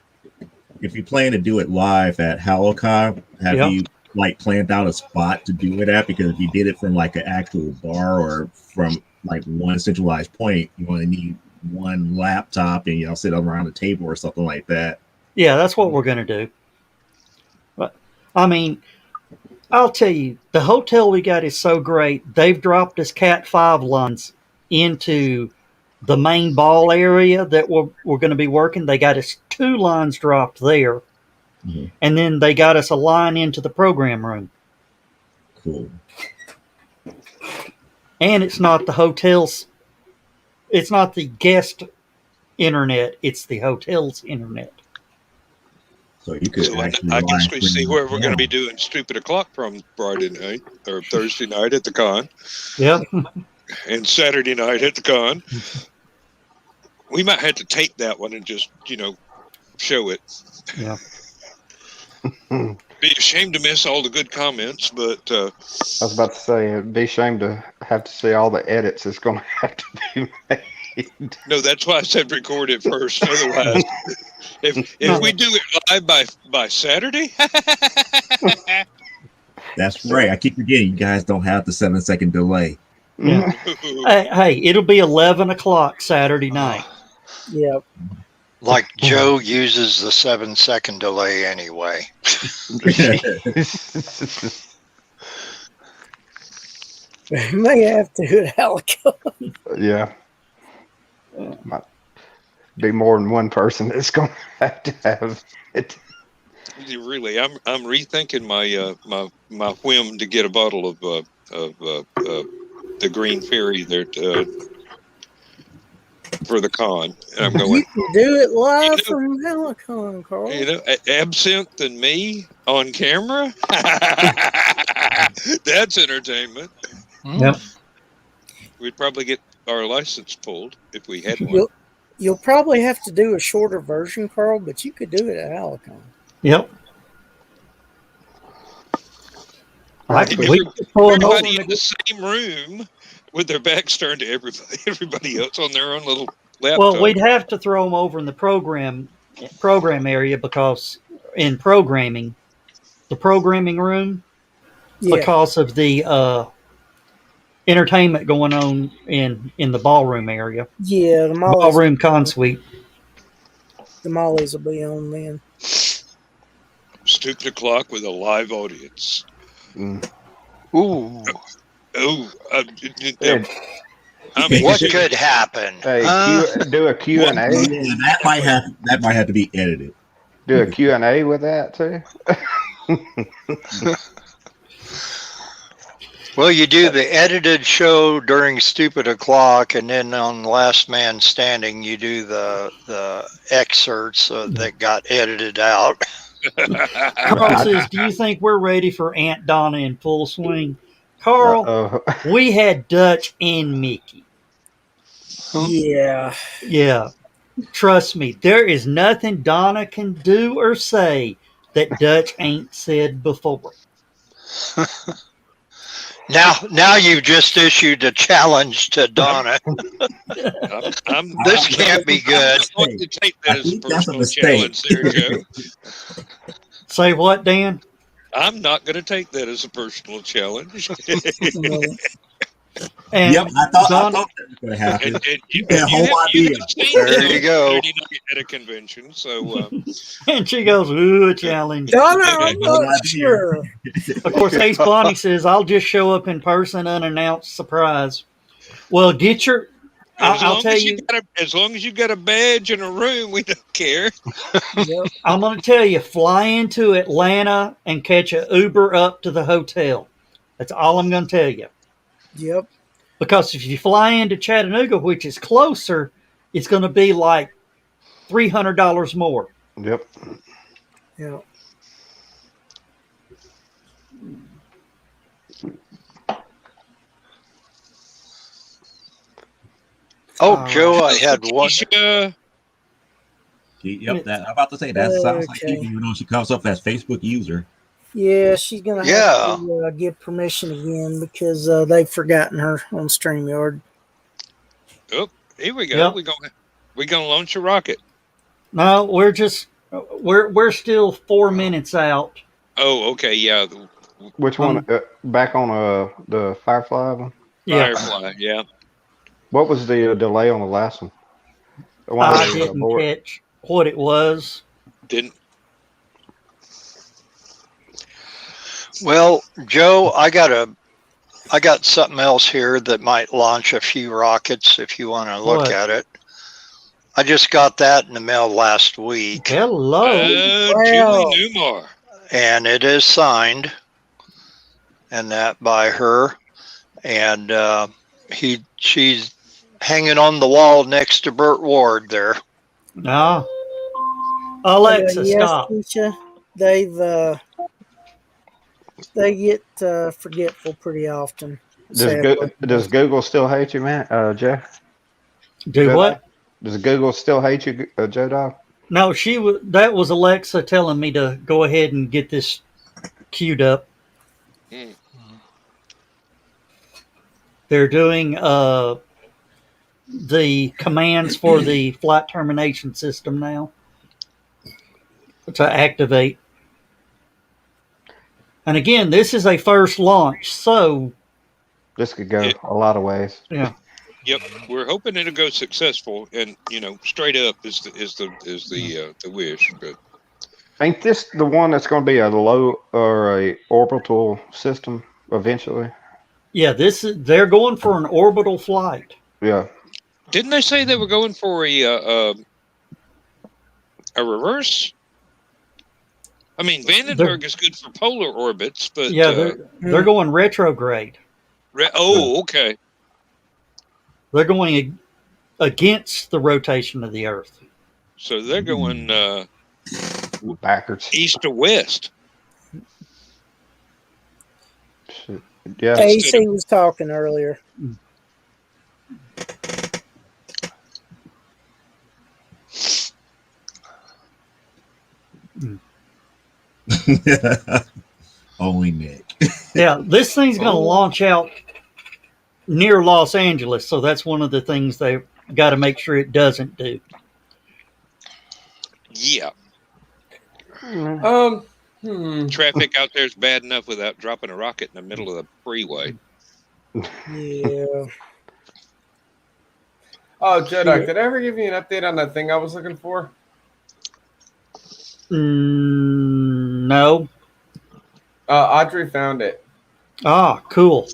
if you plan to do it live at HallowCon, have Yep. you like planned out a spot to do it at? Because if you did it from like an actual bar or from like one centralized point, you only need one laptop and you'll sit around a table or something like that. Yeah, that's what we're going to do. But, I mean, I'll tell you, the hotel we got is so great. They've dropped us Cat 5 lines into the main ball area that we're going to be working. They got us 2 lines dropped there. Mhm. And then they got us a line into the program room. Cool. And it's not the hotel's, it's not the guest internet, it's the hotel's internet. So you could So actually I guess live we see stream where it we're going to be down. doing Stupid O'Clock from Friday night or Thursday night at the con Yep. and Saturday night at the con. We might have to tape that one and just, show it. Yeah. Be ashamed to miss all the good comments, but I was about to say, it'd be a shame to have to see all the edits it's going to have to be made. no, that's why I said record it first. Otherwise, if we do it live by Saturday, That's right. I keep forgetting you guys don't have the 7-second delay. Yeah. Hey, it'll be 11 o'clock Saturday night. Yep. Like Joe uses the 7-second delay anyway. We may have to at HallowCon. Yeah. Might be more than one person that's going to have it. really, I'm rethinking my whim to get a bottle of the Green Fairy there for the con, and I'm going. You can do it live from HallowCon, Carl. Absinthe and me on camera. That's entertainment. Yep. We'd probably get our license pulled if we had one. You'll probably have to do a shorter version, Carl, but you could do it at HallowCon. Yep. We could pull them over Everybody in the same room with their backs turned to everybody else on their own little laptop. Well, we'd have to throw them over in the program area because in programming, the programming room, because of the entertainment going on in the ballroom area. Yeah, the ballroom con suite. The mollies will be on then. Stupid O'Clock with a live audience. Mm. Ooh. What could happen? Hey, do a Q&A. Yeah, that might have to be edited. Do a Q&A with that too. Well, you do the edited show during Stupid O'Clock, and then on Last Man Standing, you do the excerpts that got edited out. Carl says, "Do you think we're ready for Aunt Donna in full swing?" Carl, we had Dutch and Mickey. Yeah. Yeah. Trust me, there is nothing Donna can do or say that Dutch ain't said before. Now you've just issued a challenge to Donna. This can't be good. I'm going to take that as a personal challenge there, Joe. Say what, Dan? I'm not going to take that as a personal challenge. And yep, I thought that was going to happen. There you go. At a convention, so and she goes, "Ooh, a challenge." Donna, I'm not sure. Of course, Ace Bonnie says, "I'll just show up in person, unannounced, surprise." Well, get your I'll tell you. As long as you got a badge and a room, we don't care. Yep. I'm going to tell you, fly into Atlanta and catch an Uber up to the hotel. That's all I'm going to tell you. Yep. Because if you fly into Chattanooga, which is closer, it's going to be like $300 more. Yep. Yeah. Oh, Joe, I had one. Yep, I'm about to say that sounds like Okay. even though she comes up as Facebook user. Yeah, she's gonna have to give permission again because they've forgotten her on StreamYard. Oh, here we go. Yep. We're gonna launch a rocket. No, we're still 4 minutes out. Oh, okay, yeah. Which one? Back on the Firefly one? Yeah. Firefly, yeah. What was the delay on the last one? The one I where they were didn't aboard? catch what it was. Didn't. Well, Joe, I got something else here that might launch a few rockets if you want to look What? at it. I just got that in the mail last week, Hello. Julie Newmar. and it is signed, and that by her, and she's hanging on the wall next to Burt Ward there. No. Alexa, yes, stop. Keisha, they get forgetful pretty often. Does Google still hate you, man, Joe? Do Joe what? Dog? Does Google still hate you, Joe Dog? No, that was Alexa telling me to go ahead and get this queued up. Mm. They're doing the commands for the flight termination system now to activate. And again, this is a first launch, so This could go a lot of ways. yeah. Yep, we're hoping it'll go successful, and straight up is the wish. But Ain't this the one that's going to be a low or a orbital system eventually? Yeah, they're going for an orbital flight. Yeah. didn't they say they were going for a reverse? I mean, Vandenberg is good for polar orbits, but Yeah, they're going retrograde. okay. They're going against the rotation of the Earth. So they're going Backwards. east to west. Shit. Yeah. AC was talking earlier. Only Nick. Yeah, this thing's going to launch out near Los Angeles, so that's one of the things they've got to make sure it doesn't do. Yeah. Traffic out there is bad enough without dropping a rocket in the middle of the freeway. Yeah. Oh, Jedi, did I ever give you an update on that thing I was looking for? No. Audrey found it. Ah, cool.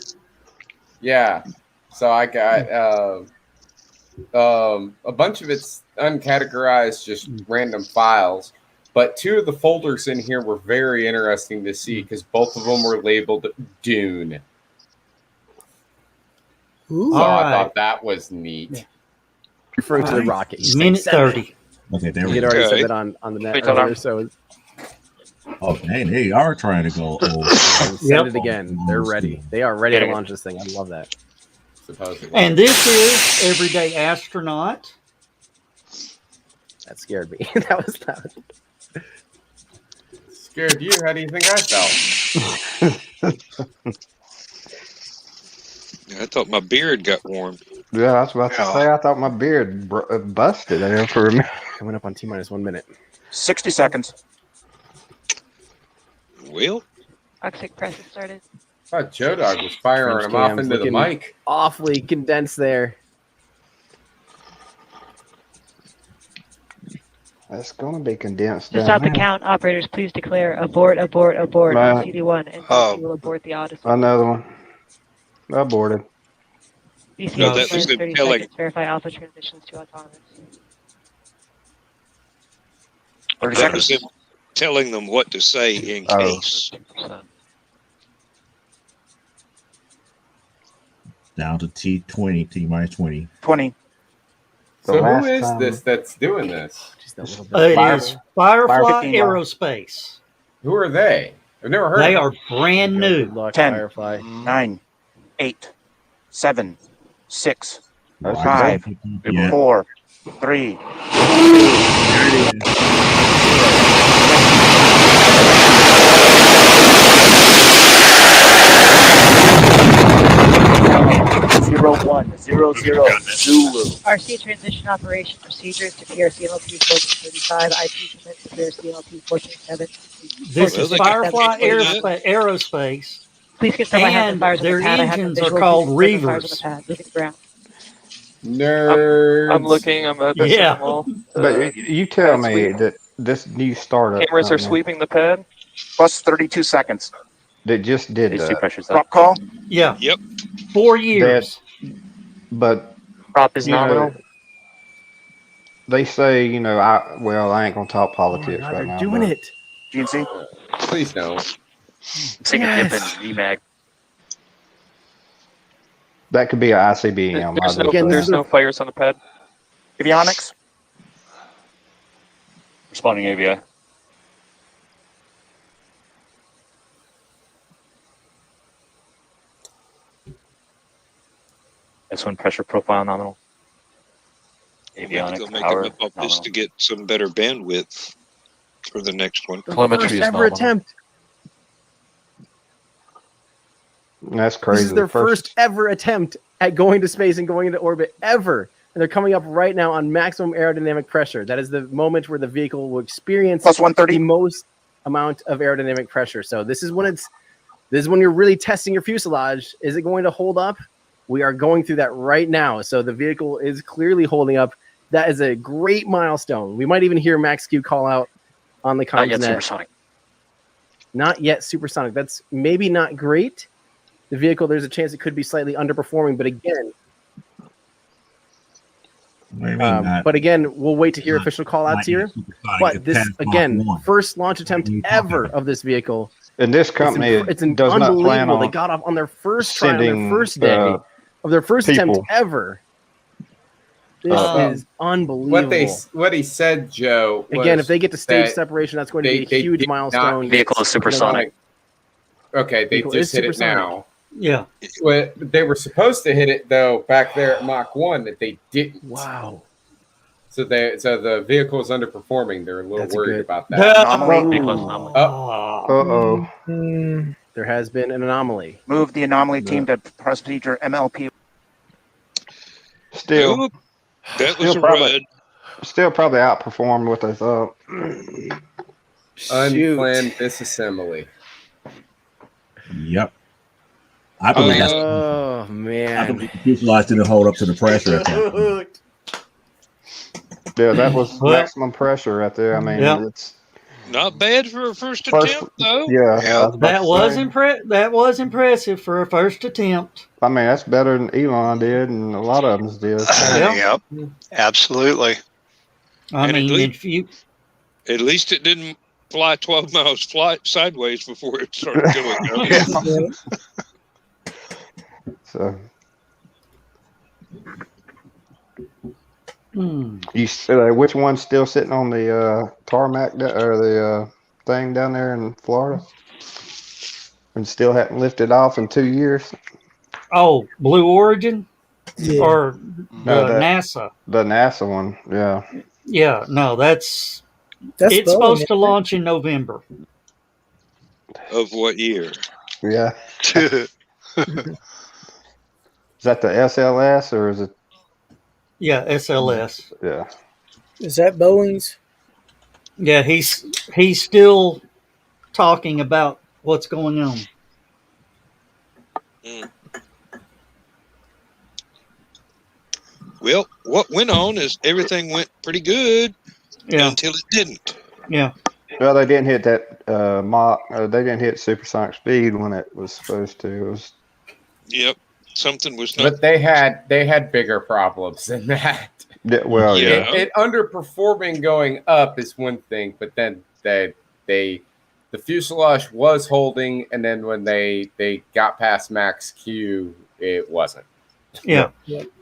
Yeah. So I got a bunch of it's uncategorized, just random files. But two of the folders in here were very interesting to see because both of them were labeled Dune. Ooh. So All I right. thought that was neat. Referring to the rocket. You Minute said 7. 30. Okay, there You we had go. already Okay. said that on the net Wait, hold earlier, on. so Oh, dang, they are trying to go old. said Yep. it again. They're ready. They are ready to launch this thing. I love that. Supposedly. And this is Everyday Astronaut. That scared me. that was loud. Scared you? How do you think I felt? I thought my beard got warm. Yeah, I was about to say, I thought my beard busted there for a minute. Coming up on T-minus 1 minute. 60 seconds. Well, Toxic press has started. I thought Joe Dog was firing French him off cams into the looking mic. Awfully condensed there. That's going to be condensed To down stop the there. count, operators, please declare abort, abort, abort on Right. CD1, and Oh. we will abort the Odyssey. Another one. Aborted. BCA No, that declares was them 30 telling. seconds. Verify alpha transitions to autonomous. 30 That was seconds. them telling them what to say in Oh. case. Down to T20, T minus 20. 20. So who last is time- this that's doing this? Just that little bit. It is Firefly 15. Aerospace. Who are they? I've never heard They of are them. brand Good new. luck, 10. Firefly. 9, 8, 7, 6, That's Five. Yeah. 4, 3. There it is. 0100 Zulu. RC transition operation procedures to PRCLP 1435. IP commits to PRCLP 147. This Well, is they got Firefly people in Aerospace, Please confirm I have the and fires on the their pad. I have the engines are visual. called Please confirm the fires on the Reavers. pad. Moving to ground. Nerds. I'm looking. I'm at the Yeah. second wall. But you tell pad me sweep. that this new startup Cameras are company sweeping the pad. Plus 32 seconds. that just did AC that, pressure's up. Drop call. Yeah. Yep. 4 years. but Prop is you know, nominal. they say, I ain't gonna talk Oh my politics God, right they're now. doing but it. GNC. Please don't. Take a dip in Yes. VMAG. That could be an ICBM. There's I no, just say. there's no fires on the pad. Avionics. Responding AVI. S1 pressure profile nominal. We'll have to Avionics go make power them up on this nominal. to get some better bandwidth for the next one. First ever attempt. That's crazy. This is their first ever attempt at going to space and going into orbit ever. And they're coming up right now on maximum aerodynamic pressure. That is the moment where the vehicle will experience Plus 130. the most amount of aerodynamic pressure. So this is when you're really testing your fuselage. Is it going to hold up? We are going through that right now. So the vehicle is clearly holding up. That is a great milestone. We might even hear Max Q call out on the Not yet comms net. supersonic. Not yet supersonic. That's maybe not great. The vehicle, there's a chance it could be slightly underperforming, but again, What do you mean, not- but again, we'll wait to hear not- official call outs not yet here. supersonic, But it's this past Mach again, 1. first launch attempt What are you talking ever about? of this vehicle. And this company It's does not plan unbelievable. on They got off on their first try on sending, their first day of their first attempt people. ever. This is unbelievable. What he said, Joe. Again, was if they get to stage that separation, that's going to be a they huge did not- milestone. Vehicle is supersonic. Okay, they Vehicle just is hit it supersonic. now. Yeah. Well, they were supposed to hit it though back there at Mach 1 that they didn't. Wow. So the vehicle is underperforming. They're a little That's worried good. about that. Anomaly. Vehicle is anomaly. Uh-oh. There has been an anomaly. Move the anomaly team to procedure MLP. Still, Oop, that was a probably, rud. still probably outperformed what they thought. Unplanned disassembly. Yep. I believe that's. Oh I man. believe the fuselage didn't hold up to the pressure at that point. Yeah, that was Well- maximum pressure right there. I mean, Yeah. it's Not bad for a first First- attempt, though. yeah. Yeah. I was about to say. That was impressive for a first attempt. I mean, that's better than Elon did, and a lot of them did. Yeah. Yep. Absolutely. I And at mean, least- if you At least it didn't fly 12 miles sideways before it started going up. So hmm, which one's still sitting on the tarmac or the thing down there in Florida, and still hadn't lifted off in 2 years? Blue Origin Yeah. or No, NASA. The NASA one, yeah. Yeah, no, it's That's Boeing, supposed to isn't it? launch in November. Of what year? Yeah. Is that the SLS or is it? Yeah, SLS. Yeah. Is that Boeing's? Yeah, he's still talking about what's going on. Well, what went on is everything went pretty good Yeah, until it didn't. yeah. Well, they didn't hit that Mach. They didn't hit supersonic speed when it was supposed to. It was Yep. something was not. But they had bigger problems than that. Yeah, well, yeah. It underperforming going up is one thing, but then the fuselage was holding, and then when they got past max Q, it wasn't. Yeah.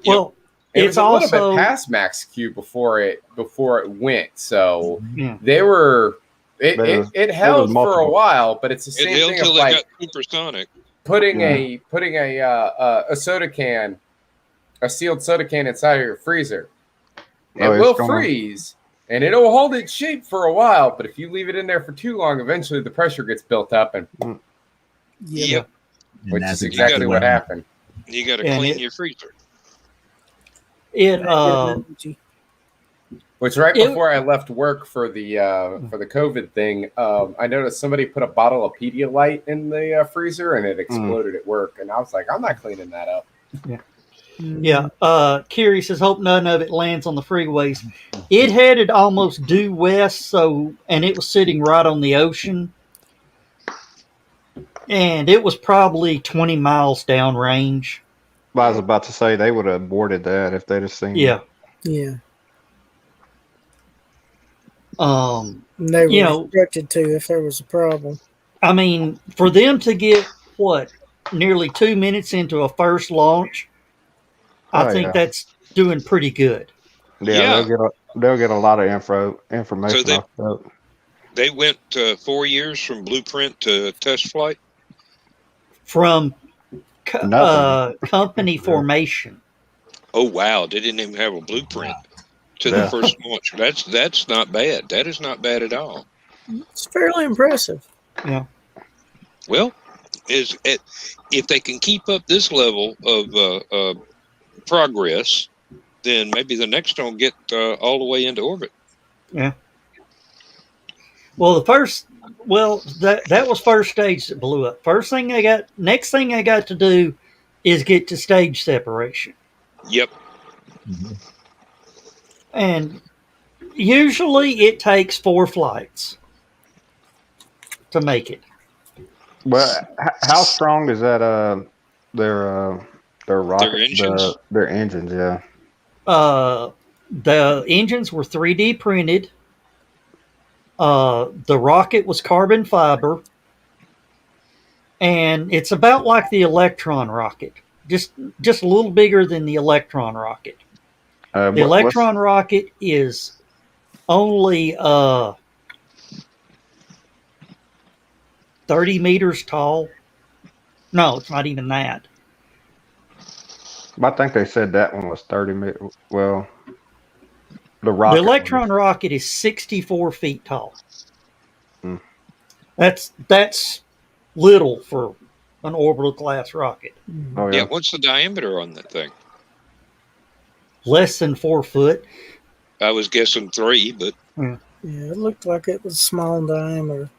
Well, it it's was a little also bit past max Q before it went. So yeah. they were it held for a multiple. while, but it's the same It held thing till of they like got supersonic. putting a soda can, a sealed soda can inside of your freezer. It will freeze and it'll hold its shape for a while, but if you leave it in there for too long, eventually the pressure gets built up and Yep. which is exactly what happened. You got to clean your freezer. Which before I left work for the COVID thing, I noticed somebody put a bottle of Pedialyte in the freezer and it exploded at work, and I was like, I'm not cleaning that up. Yeah. Yeah. Kiri says, hope none of it lands on the freeways. It headed almost due west, and it was sitting right on the ocean. And it was probably 20 miles downrange. I was about to say they would have aborted that if they'd have seen it. Yeah. They were instructed to if there was a problem. I mean, for them to get, nearly 2 minutes into a first launch, I think that's doing pretty good. Yeah. They'll get a lot of information so off that. They went 4 years from blueprint to test flight? From company formation. Oh, wow. They didn't even have a blueprint to the first launch. That's not bad. That is not bad at all. It's fairly impressive. Yeah. Well, if they can keep up this level of progress, then maybe the next one will get all the way into orbit. Yeah. Well, that was first stage that blew up. Next thing I got to do is get to stage separation. Yep. Mm-hmm. And usually it takes 4 flights to make it. Well, how strong is that? Their rocket, their engines. Their engines, yeah. The engines were 3D printed. The rocket was carbon fiber, and it's about like the Electron rocket, just a little bigger than the Electron rocket. The Electron rocket is only 30 meters tall. No, it's not even that. I think they said that one was 30 meters. Well, the Electron rocket is 64 feet tall. Hmm. That's little for an orbital class rocket. Oh, yeah. What's the diameter on that thing? Less than 4 foot. I was guessing 3, but yeah, it looked like it was small in diameter.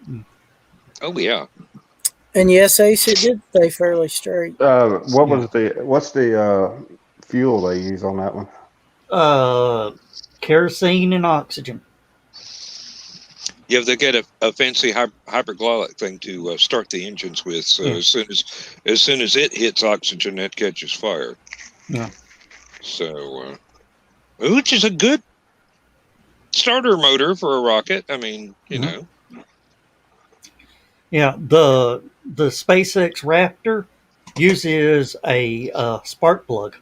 Oh yeah. And yes, Ace, it did stay fairly straight. What's the fuel they use on that one? Kerosene and oxygen. Yeah, they get a fancy hyperglolic thing to start the engines with. So as soon as it hits oxygen, it catches fire. Yeah. So, which is a good starter motor for a rocket. I mean, you know. Yeah, the SpaceX Raptor uses a spark plug,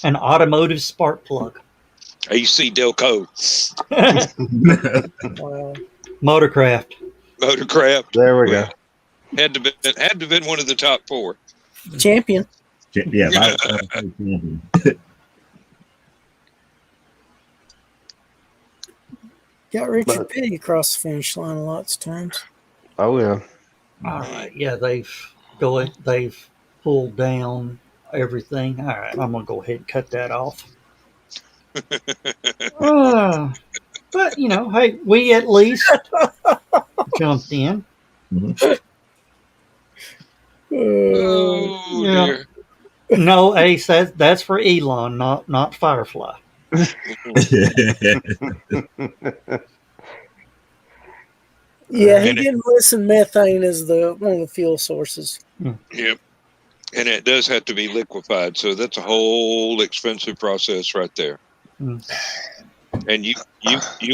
an automotive spark plug. AC Delco. Wow. Motorcraft. There we go. Had to been one of the top 4. Champion. Yeah. Got Richard Petty across the finish line lots of times. Oh yeah. All right. Yeah, they've pulled down everything. All right, I'm gonna go ahead and cut that off. But hey, we at least jumped in. Oh dear. No, Ace, that's for Elon, not Firefly. Yeah, he didn't listen methane as one of the fuel sources. Yep. And it does have to be liquefied, so that's a whole expensive process right there. Mm. And you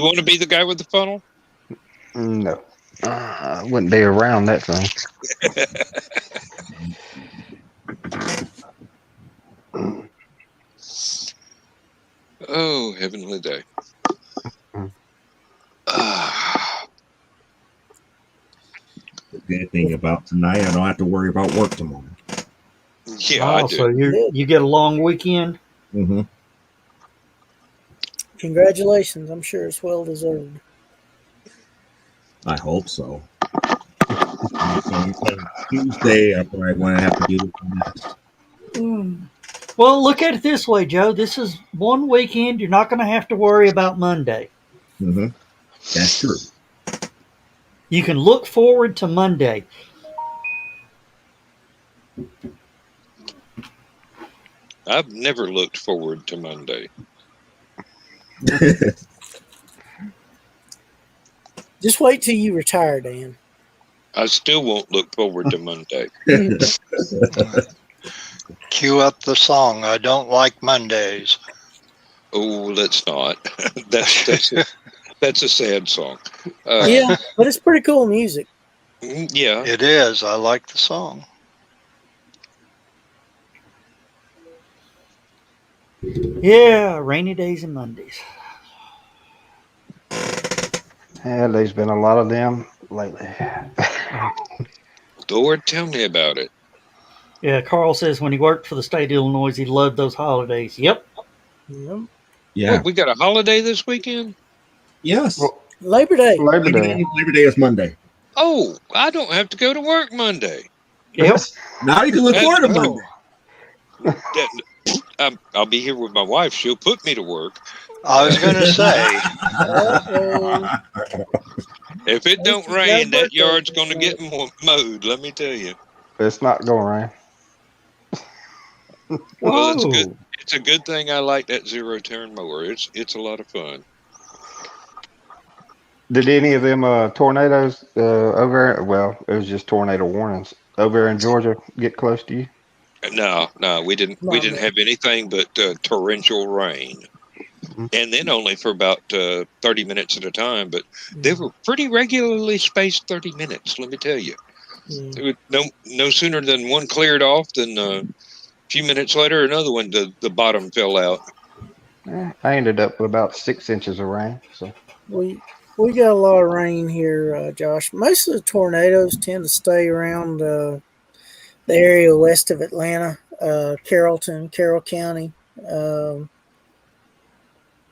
want to be the guy with the funnel? No. I wouldn't be around that thing. Oh, heavenly day. Mm. The good thing about tonight, I don't have to worry about work tomorrow. Yeah, Wow, I do. so you get a long weekend. Mm-hmm. Congratulations. I'm sure it's well deserved. I hope so. Tuesday, I probably won't have to do this. Well, look at it this way, Joe. This is one weekend you're not going to have to worry about Monday. Mm-hmm. That's true. You can look forward to Monday. I've never looked forward to Monday. Just wait till you retire, Dan. I still won't look forward to Monday. Cue up the song. I don't like Mondays. Oh, let's not. That's a sad song. Yeah, but it's pretty cool music. Yeah. It is. I like the song. Yeah, rainy days and Mondays. Yeah, there's been a lot of them lately. Lord, tell me about it. Yeah, Carl says when he worked for the state of Illinois, he loved those holidays. Yep. Yeah. What, we got a holiday this weekend? Yes. Well, Labor Day. Labor Day. Labor Day is Monday. Oh, I don't have to go to work Monday. Yep. Now you can look forward to Monday. I'll be here with my wife. She'll put me to work. I was going to say. If it don't rain, that yard's going to get mowed. Let me tell you. It's not going to rain. Well, it's good. It's a good thing I like that zero-turn mower. It's a lot of fun. Did any of them tornadoes over? Well, it was just tornado warnings over in Georgia get close to you? No, we didn't. We didn't have anything but torrential rain, and then only for about 30 minutes at a time. But they were pretty regularly spaced 30 minutes. Let me tell you. It would, no sooner than one cleared off than a few minutes later another one the bottom fell out. I ended up with about 6 inches of rain. So We got a lot of rain here, Josh. Most of the tornadoes tend to stay around the area west of Atlanta, Carroll County,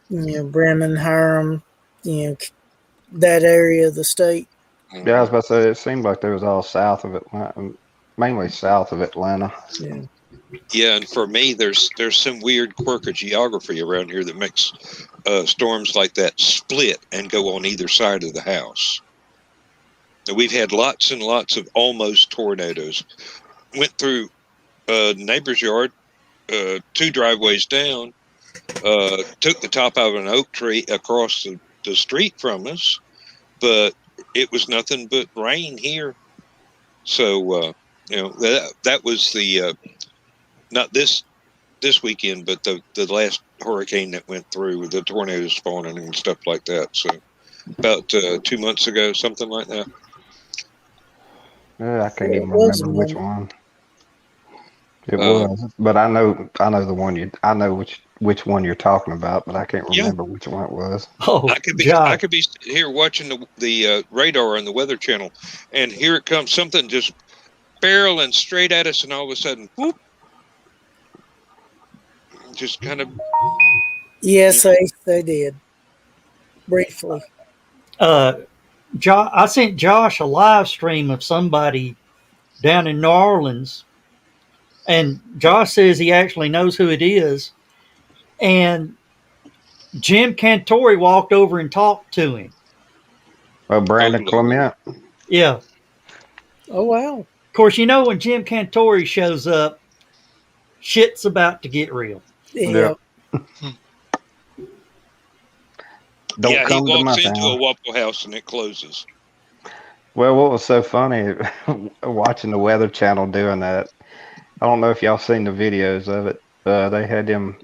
Bremen, Hiram, that area of the state. yeah, I was about to say it seemed like they was all south of Atlanta, mainly south of Atlanta. Yeah. Yeah, and for me, there's some weird quirk of geography around here that makes storms like that split and go on either side of the house. And we've had lots and lots of almost tornadoes. Went through a neighbor's yard, 2 driveways down, took the top of an oak tree across the street from us, but it was nothing but rain here. So, that was the... not this weekend, but the last hurricane that went through with the tornadoes spawning and stuff like that. So about 2 months ago, something like that. I can't even remember which one. It was, but I know the one I know which one you're talking about, but I can't remember which one it was. Oh, I could be here watching the radar on the Weather Channel, and here it comes, something just barreling straight at us, and all of a sudden, whoop. Just kind of. Yes, they did. Briefly. I sent Josh a live stream of somebody down in New Orleans, and Josh says he actually knows who it is. And Jim Cantori walked over and talked to him. Oh, Brandon Clement. Yeah. Oh, wow. Of course, when Jim Cantori shows up, shit's about to get real. Yeah. He walks into a Waffle House and it closes. Well, what was so funny watching the Weather Channel doing that, I don't know if y'all seen the videos of it. They had them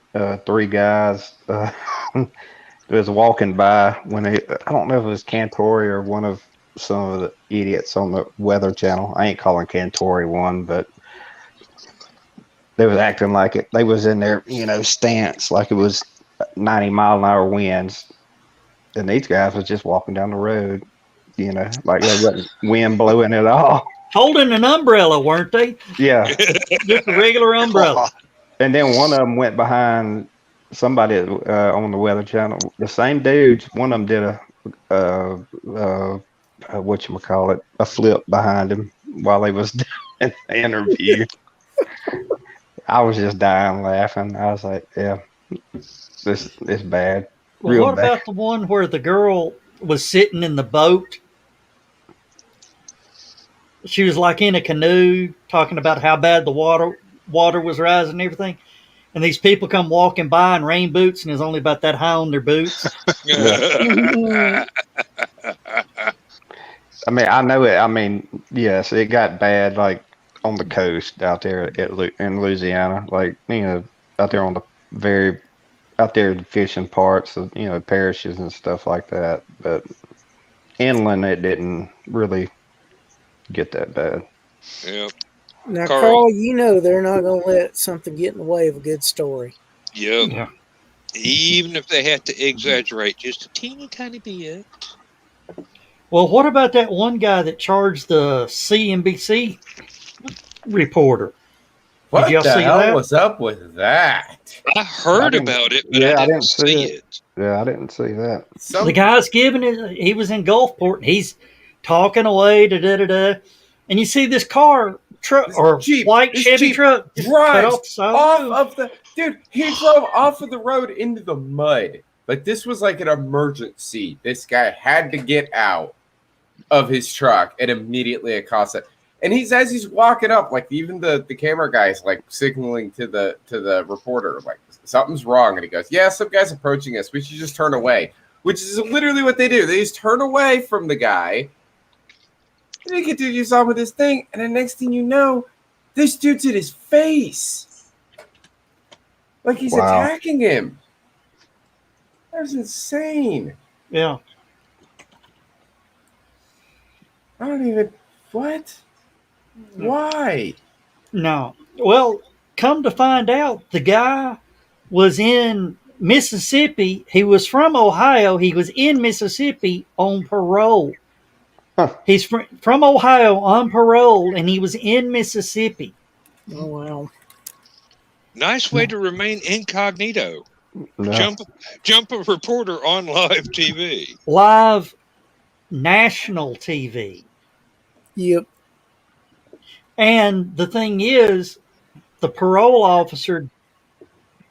three guys was walking by when I don't know if it was Cantori or one of some of the idiots on the Weather Channel. I ain't calling Cantori one, but they was acting like it. They was in their, stance like it was 90-mile-an-hour winds, and these guys was just walking down the road, like there wasn't wind blowing at all. Holding an umbrella, weren't they? Yeah. Just a regular umbrella. And then one of them went behind somebody on the Weather Channel. The same dudes. One of them did a flip behind him while he was doing the interview. I was just dying laughing. I was like, yeah, this is bad. Well, what about the one where the girl was sitting in the boat? She was like in a canoe talking about how bad the water was rising and everything. And these people come walking by in rain boots, and it's only about that high on their boots. I mean, I know it. I mean, yes, it got bad, like on the coast out there in Louisiana, like, out there on the fishing parts of, parishes and stuff like that. But inland, it didn't really get that bad. Yeah. Now, Carl, they're not going to let something get in the way of a good story. Yep. Yeah. Even if they had to exaggerate just a teeny tiny bit. Well, what about that one guy that charged the CNBC reporter? What Did y'all the see hell that? was up with that? I heard about it, but I didn't see it. Yeah, I didn't see that. The guy's giving it. He was in Gulfport, and he's talking away, and you see this car truck or white Chevy truck drives off of the dude. He drove off of the road into the mud. Like, this was like an emergency. This guy had to get out of his truck and immediately accosted. And as he's walking up, like, even the camera guy's like signaling to the reporter, like, something's wrong. And he goes, yeah, some guy's approaching us. We should just turn away. Which is literally what they do. They just turn away from the guy. And they get to do something with this thing. And the next thing you know, this dude's in his face. Like he's attacking him. That was insane. Yeah. I don't even... What? Why? No. Well, come to find out, the guy was in Mississippi. He was from Ohio. He was in Mississippi on parole. Huh. He's from Ohio on parole, and he was in Mississippi. Oh, wow. Nice way to remain incognito. No. Jump a reporter on live TV. Live national TV. Yep. And the thing is, the parole officer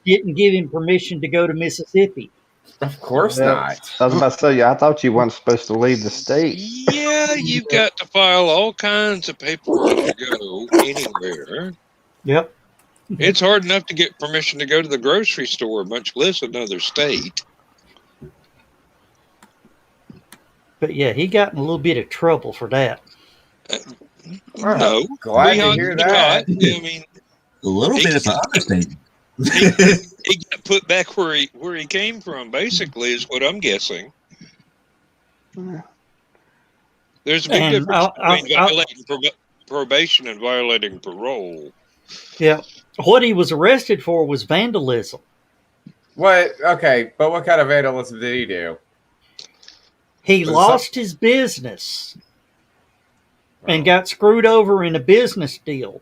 didn't give him permission to go to Mississippi. Of course not. I was about to say, I thought you weren't supposed to leave the state. Yeah, you've got to file all kinds of paperwork to go anywhere. Yep. It's hard enough to get permission to go to the grocery store, much less another state. But yeah, he got in a little bit of trouble for that. No. Glad to hear that. I mean, A little bit is an understatement. he got put back where he came from, basically, is what I'm guessing. There's a big difference between violating probation and violating parole. Yeah. What he was arrested for was vandalism. What? Okay, but what kind of vandalism did he do? He lost his business and got screwed over in a business deal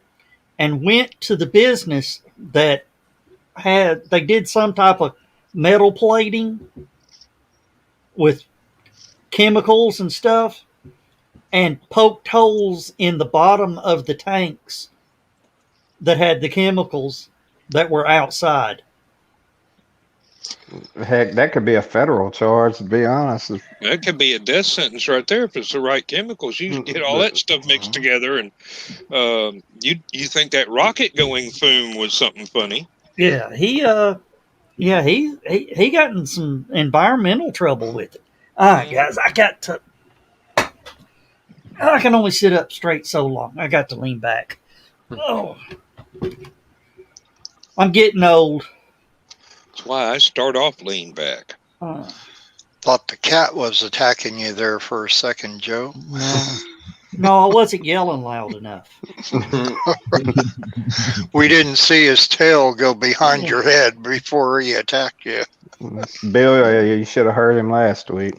and went to the business that they did some type of metal plating with chemicals and stuff and poked holes in the bottom of the tanks that had the chemicals that were outside. Heck, that could be a federal charge, to be honest. That could be a death sentence right there if it's the right chemicals. You get all that stuff mixed together, and you think that rocket going fume was something funny? Yeah, he got in some environmental trouble with it. All right, guys, I can only sit up straight so long. I got to lean back. Oh, I'm getting old. That's why I start off lean back. Thought the cat was attacking you there for a second, Joe. No, I wasn't yelling loud enough. We didn't see his tail go behind your head before he attacked you. Bill, you should have heard him last week.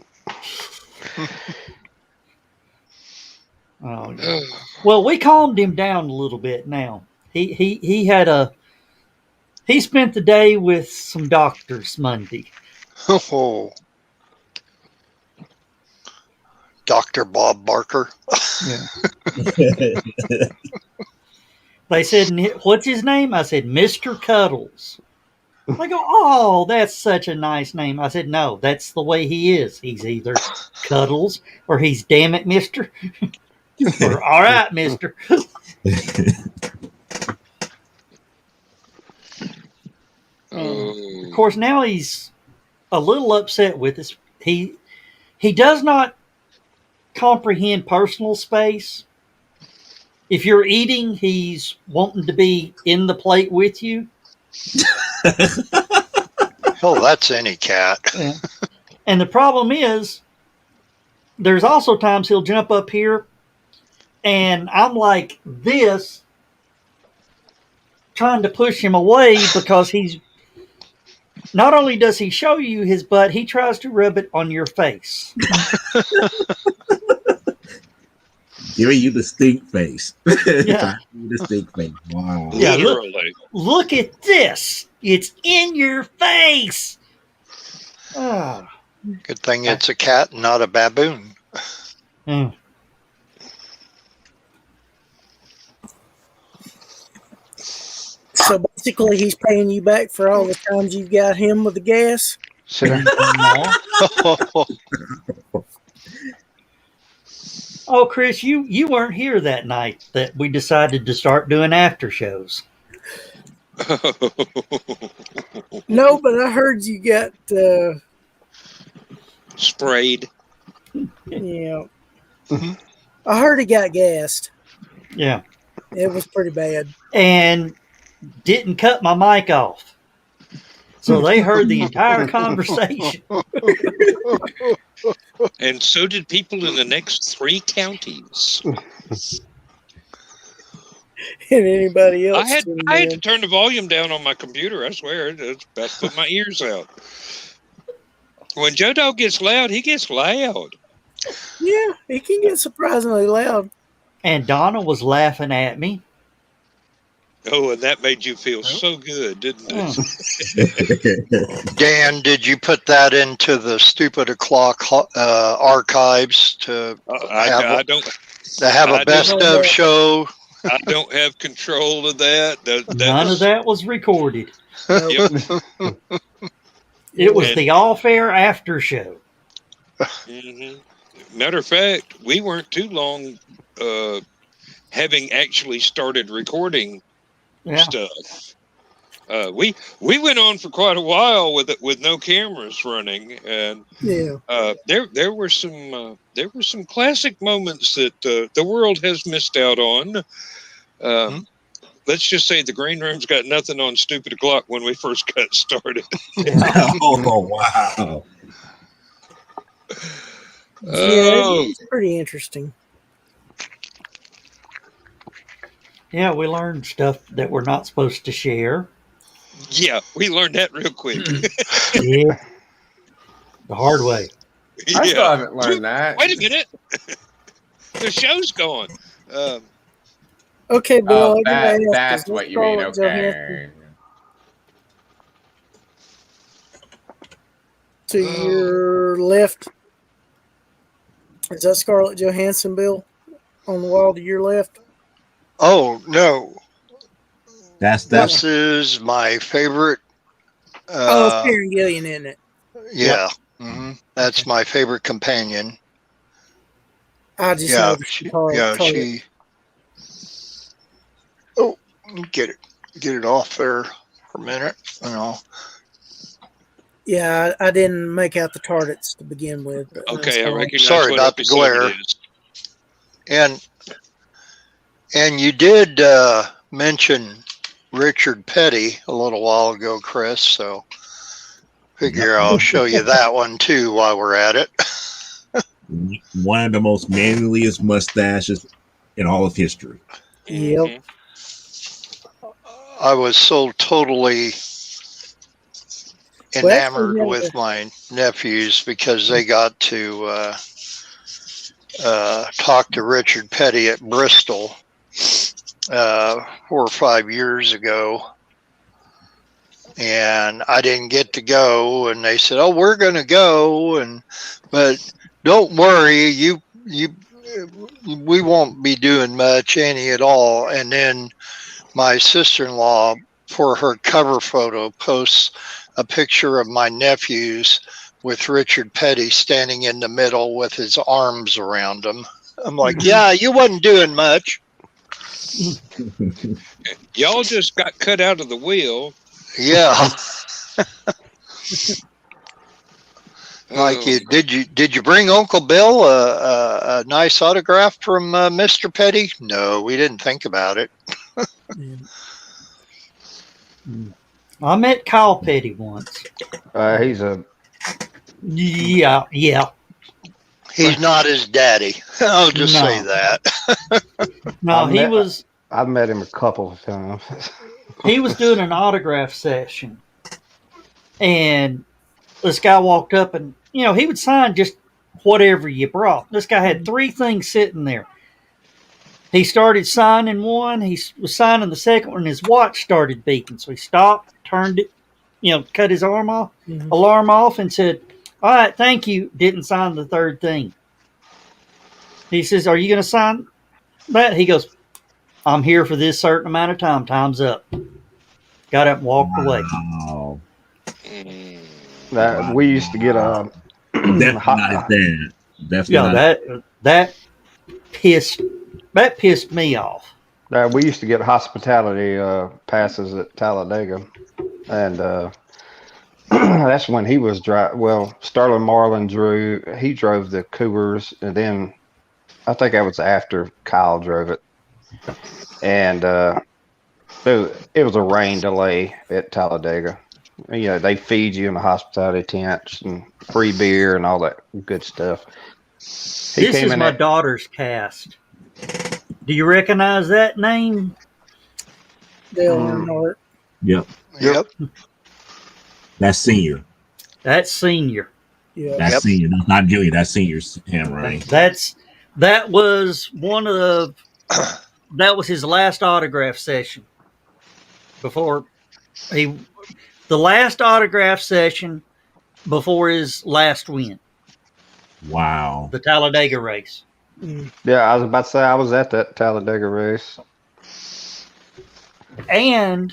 Oh, yeah. Well, we calmed him down a little bit now. He spent the day with some doctors Monday. Oh, Dr. Bob Barker. Yeah. They said, "What's his name?" I said, "Mr. Cuddles." They go, "Oh, that's such a nice name." I said, "No, that's the way he is. He's either Cuddles or he's damn it, Mister." Or, all right, Mister. Of course, now he's a little upset with us. He does not comprehend personal space. If you're eating, he's wanting to be in the plate with you. Hell, that's any cat. Yeah. And the problem is, there's also times he'll jump up here, and I'm like this, trying to push him away because he's not only does he show you his butt, he tries to rub it on your face. Giving you the stink face. Yeah. The stink face. Wow. Yeah, Literally. Look at this. It's in your face. Oh. Good thing it's a cat and not a baboon. Mm. So basically, he's paying you back for all the times you've got him with the gas. Oh, Chris, you weren't here that night that we decided to start doing after shows. No, but I heard you got sprayed. Yeah. I heard he got gassed. Yeah. It was pretty bad. And didn't cut my mic off. So they heard the entire conversation. And so did people in the next 3 counties. And anybody else. I had to turn the volume down on my computer. I swear, it's about to put my ears out. When Joe Dog gets loud, he gets loud. Yeah, he can get surprisingly loud. And Donna was laughing at me. Oh, and that made you feel so good, didn't it? Dan, did you put that into the Stupid O'Clock archives to have a best of show? I don't have control of that. None of that was recorded. Yep. It was the off-air after show. Mm-hmm. Matter of fact, we weren't too long having actually started recording stuff. We went on for quite a while with no cameras running, and there were some classic moments that the world has missed out on. Let's just say the green room's got nothing on Stupid O'Clock when we first got started. Oh wow! Yeah, it's pretty interesting. Yeah, we learned stuff that we're not supposed to share. Yeah, we learned that real quick. Yeah. The hard way. I still haven't learned that. Wait a minute. The show's gone. Okay, Bill. That's what you mean. Okay. To your left. Is that Scarlett Johansson, Bill? On the wall to your left? Oh, no. This is my favorite. It's Karen Gillian, isn't it? Yeah. Mm-hmm. That's my favorite companion. I just she. Oh, get it off there for a minute. Yeah, I didn't make out the targets to begin with. But okay, I recognize. Sorry about the glare. And you did mention Richard Petty a little while ago, Chris. So figure I'll show you that one too while we're at it. One of the most manliest mustaches in all of history. Yep. I was so totally enamored with my nephews because they got to talk to Richard Petty at Bristol 4 or 5 years ago, and I didn't get to go, and they said, "Oh, we're going to go, but don't worry, we won't be doing much, any at all." And then my sister-in-law, for her cover photo, posts a picture of my nephews with Richard Petty standing in the middle with his arms around him. I'm like, yeah, you wasn't doing much. Y'all just got cut out of the wheel. Yeah. Like, did you bring Uncle Bill a nice autograph from Mr. Petty? No, we didn't think about it. I met Kyle Petty once. He's a Yeah. He's not his daddy. I'll just say that. No, I've met him a couple of times. He was doing an autograph session, and this guy walked up, and he would sign just whatever you brought. This guy had 3 things sitting there. He started signing one. He was signing the second one, and his watch started beeping. So he stopped, turned it, cut his alarm off, and said, "All right, thank you." Didn't sign the 3rd thing. He says, "Are you going to sign that?" He goes, "I'm here for this certain amount of time. Time's up." Got up and walked away. We used to get a Definitely not his dad. Definitely that pissed me off. We used to get hospitality passes at Talladega, and that's when he was Sterling Marlin drove the Cougars, and then I think that was after Kyle drove it, and it was a rain delay at Talladega. They feed you in the hospitality tents and free beer and all that good stuff. This is my daughter's cast. Do you recognize that name? Dale Earnhardt. Yep. That's senior. That's senior. Yeah. That's senior. No, not junior. That's senior's handwriting. That was his last autograph session the last autograph session before his last win. Wow. The Talladega race. Yeah, I was about to say I was at that Talladega race. And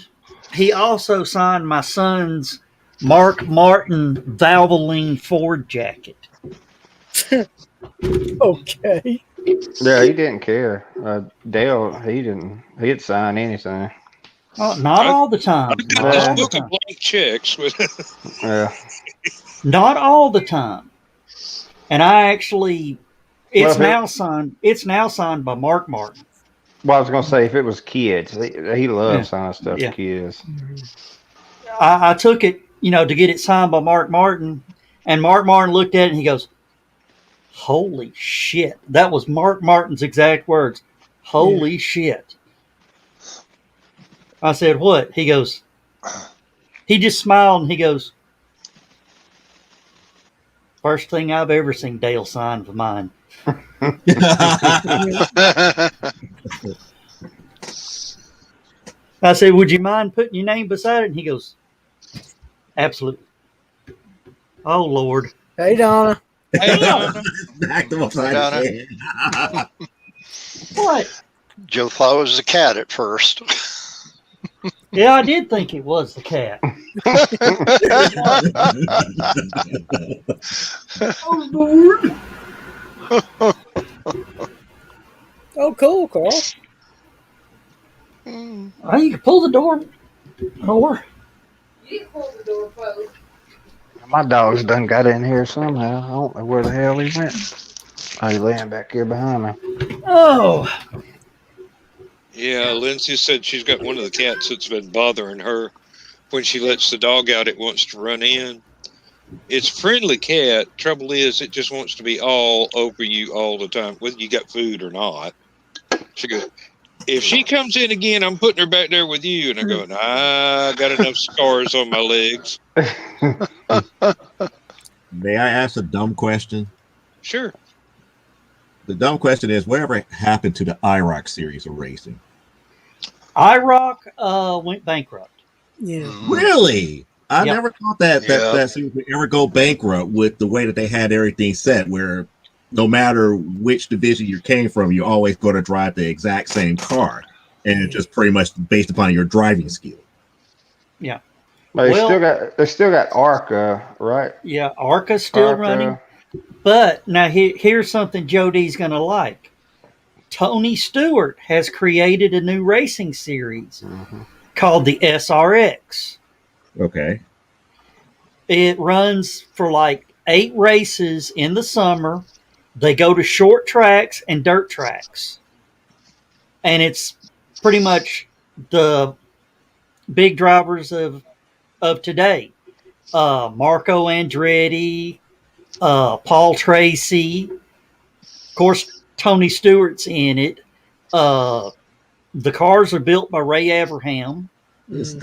he also signed my son's Mark Martin Valvoline Ford jacket. Okay. Yeah, he didn't care. Dale, he didn't sign anything. Oh, not all the time. I book of blank checks. Yeah. Not all the time. And I actually, it's now signed by Mark Martin. Well, I was going to say, if it was kids, he loves signing stuff to kids. I took it, to get it signed by Mark Martin, and Mark Martin looked at it and he goes, "Holy shit." That was Mark Martin's exact words. "Holy shit." I said, "What?" He goes, he just smiled and he goes, "First thing I've ever seen Dale sign for mine." I said, "Would you mind putting your name beside it?" And he goes, "Absolutely." Oh, Lord. Hey, Donna. Hey, Donna. Back to Donna. What? Joe thought it was the cat at first. Yeah, I did think it was the cat. Oh, Lord. Oh, cool, Carl. Oh, you can pull the door. Or You can pull the door closed. My dog's done got in here somehow. I don't know where the hell he went. Oh, he's laying back here behind me. Oh. Yeah, Lindsay said she's got one of the cats that's been bothering her. When she lets the dog out, it wants to run in. It's a friendly cat. Trouble is, it just wants to be all over you all the time, whether you got food or not. She goes, if she comes in again, I'm putting her back there with you. And I go, I got enough scars on my legs. May I ask a dumb question? Sure. The dumb question is, whatever happened to the IROC series of racing? IROC went bankrupt. Yeah. Really? I Yep. never thought that Yep. that series would ever go bankrupt with the way that they had everything set, where no matter which division you came from, you're always going to drive the exact same car, and it's just pretty much based upon your driving skill. Yeah. But they Well- still got ARCA, right? Yeah, ARCA's still ARCA. running. But now here's something Jody's going to like. Tony Stewart has created a new racing series called the SRX. Okay. It runs for like 8 races in the summer. They go to short tracks and dirt tracks. And it's pretty much the big drivers of today. Marco Andretti, Paul Tracy. Of course, Tony Stewart's in it. The cars are built by Ray Abraham. It's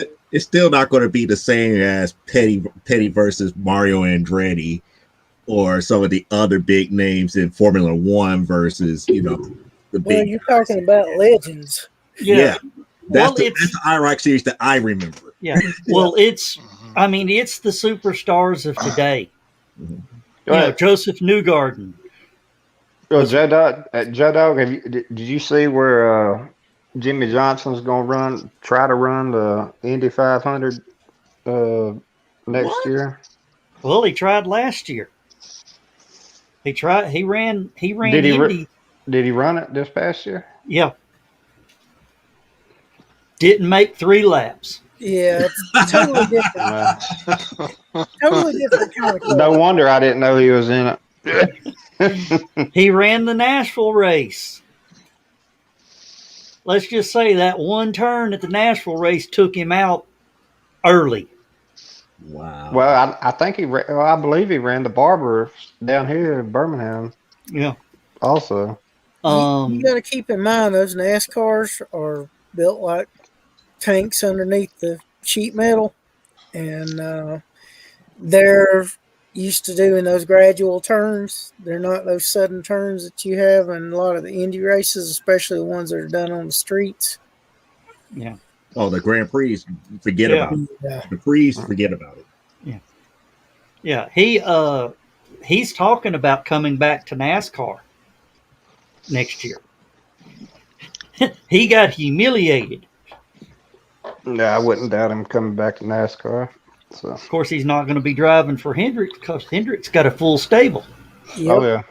still not going to be the same as Petty versus Mario Andretti, or some of the other big names in Formula One versus the Well, big. you're talking about legends. Yeah. Well, That's the IROC series that I remember. Yeah. Well, it's the superstars of today. Joseph Newgarden. Well, Joe Dog, did you see where Jimmy Johnson's gonna try to run the Indy 500 next year? Well, he tried last year. He ran Did he Indy. Did he run it this past year? Yeah. Didn't make 3 laps. Yeah, it's totally different. Totally different kind of car. No wonder I didn't know he was in it. He ran the Nashville race. Let's just say that one turn at the Nashville race took him out early. Wow. Well, I think I believe he ran the Barber down here in Birmingham. Yeah. Also. You got to keep in mind those NASCARs are built like tanks underneath the sheet metal, and they're used to doing those gradual turns. They're not those sudden turns that you have in a lot of the Indy races, especially the ones that are done on the streets. Yeah. Oh, the Grand Prix, forget about it. Yeah. The Prix, forget about it. Yeah. He's talking about coming back to NASCAR next year. He got humiliated. No, I wouldn't doubt him coming back to NASCAR. So. Of course, he's not going to be driving for Hendricks because Hendricks got a full stable. Yep. Oh, yeah.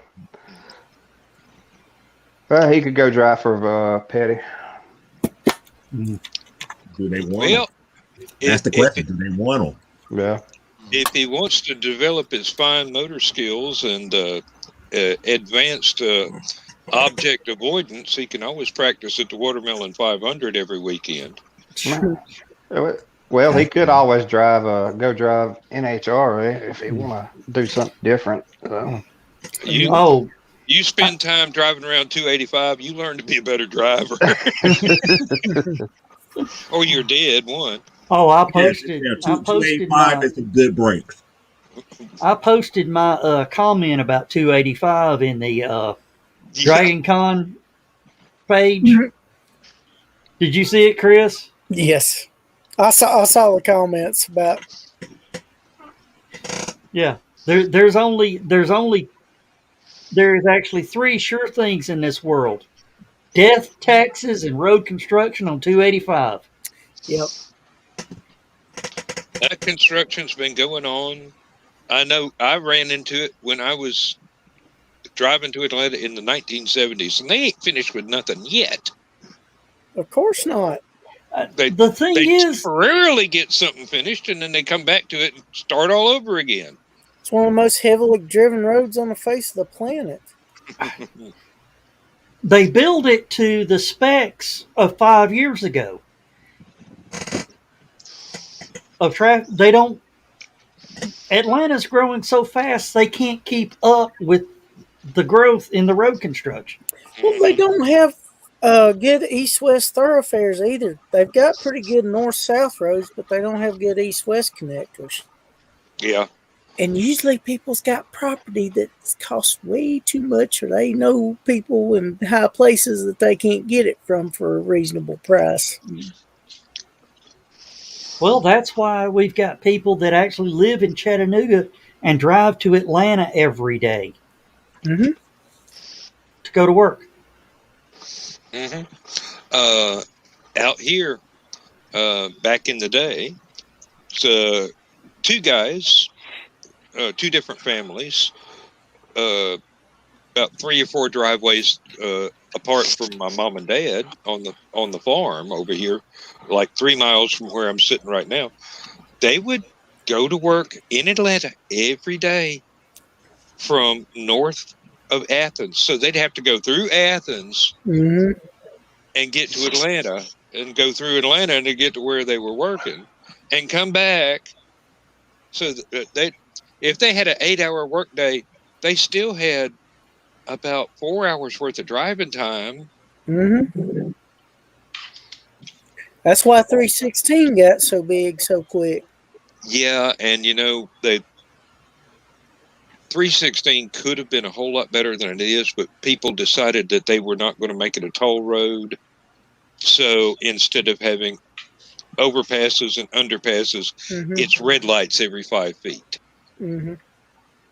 Well, he could go drive for Petty. Do they want Well, him? That's the question. Do they want him? Yeah. If he wants to develop his fine motor skills and advanced object avoidance, he can always practice at the Watermelon 500 every weekend. Well, he could always go drive NHRA if he want to do something different. You spend time driving around 285, you learn to be a better driver. Or you're dead, one. Oh, I posted. Yeah, I posted 285 is some good brakes. I posted my comment about 285 in the Dragon Con page. Did you see it, Chris? Yes, I saw the comments about. Yeah, there's actually 3 sure things in this world: death, taxes, and road construction on 285. Yep. That construction's been going on. I know I ran into it when I was driving to Atlanta in the 1970s, and they ain't finished with nothing yet. Of course not. The thing is, temporarily get something finished, and then they come back to it and start all over again. It's one of the most heavily driven roads on the face of the planet. They build it to the specs of 5 years ago of traffic. They don't. Atlanta's growing so fast they can't keep up with the growth in the road construction. Well, they don't have good east-west thoroughfares either. They've got pretty good north-south roads, but they don't have good east-west connectors. Yeah. And usually people's got property that costs way too much, or they know people in high places that they can't get it from for a reasonable price. Well, that's why we've got people that actually live in Chattanooga and drive to Atlanta every day Mm-hmm. to go to work. Mm-hmm. Out here, back in the day, so two guys, two different families, about 3 or 4 driveways apart from my mom and dad on the farm over here, like 3 miles from where I'm sitting right now. They would go to work in Atlanta every day from north of Athens. So they'd have to go through Athens Mm-hmm. and get to Atlanta, and go through Atlanta and to get to where they were working and come back. So if they had an 8-hour workday, they still had about 4 hours worth of driving time. Mm-hmm. That's why 316 got so big so quick. Yeah, and the 316 could have been a whole lot better than it is, but people decided that they were not going to make it a toll road. So instead of having overpasses and underpasses, it's red lights every 5 feet. Mm-hmm.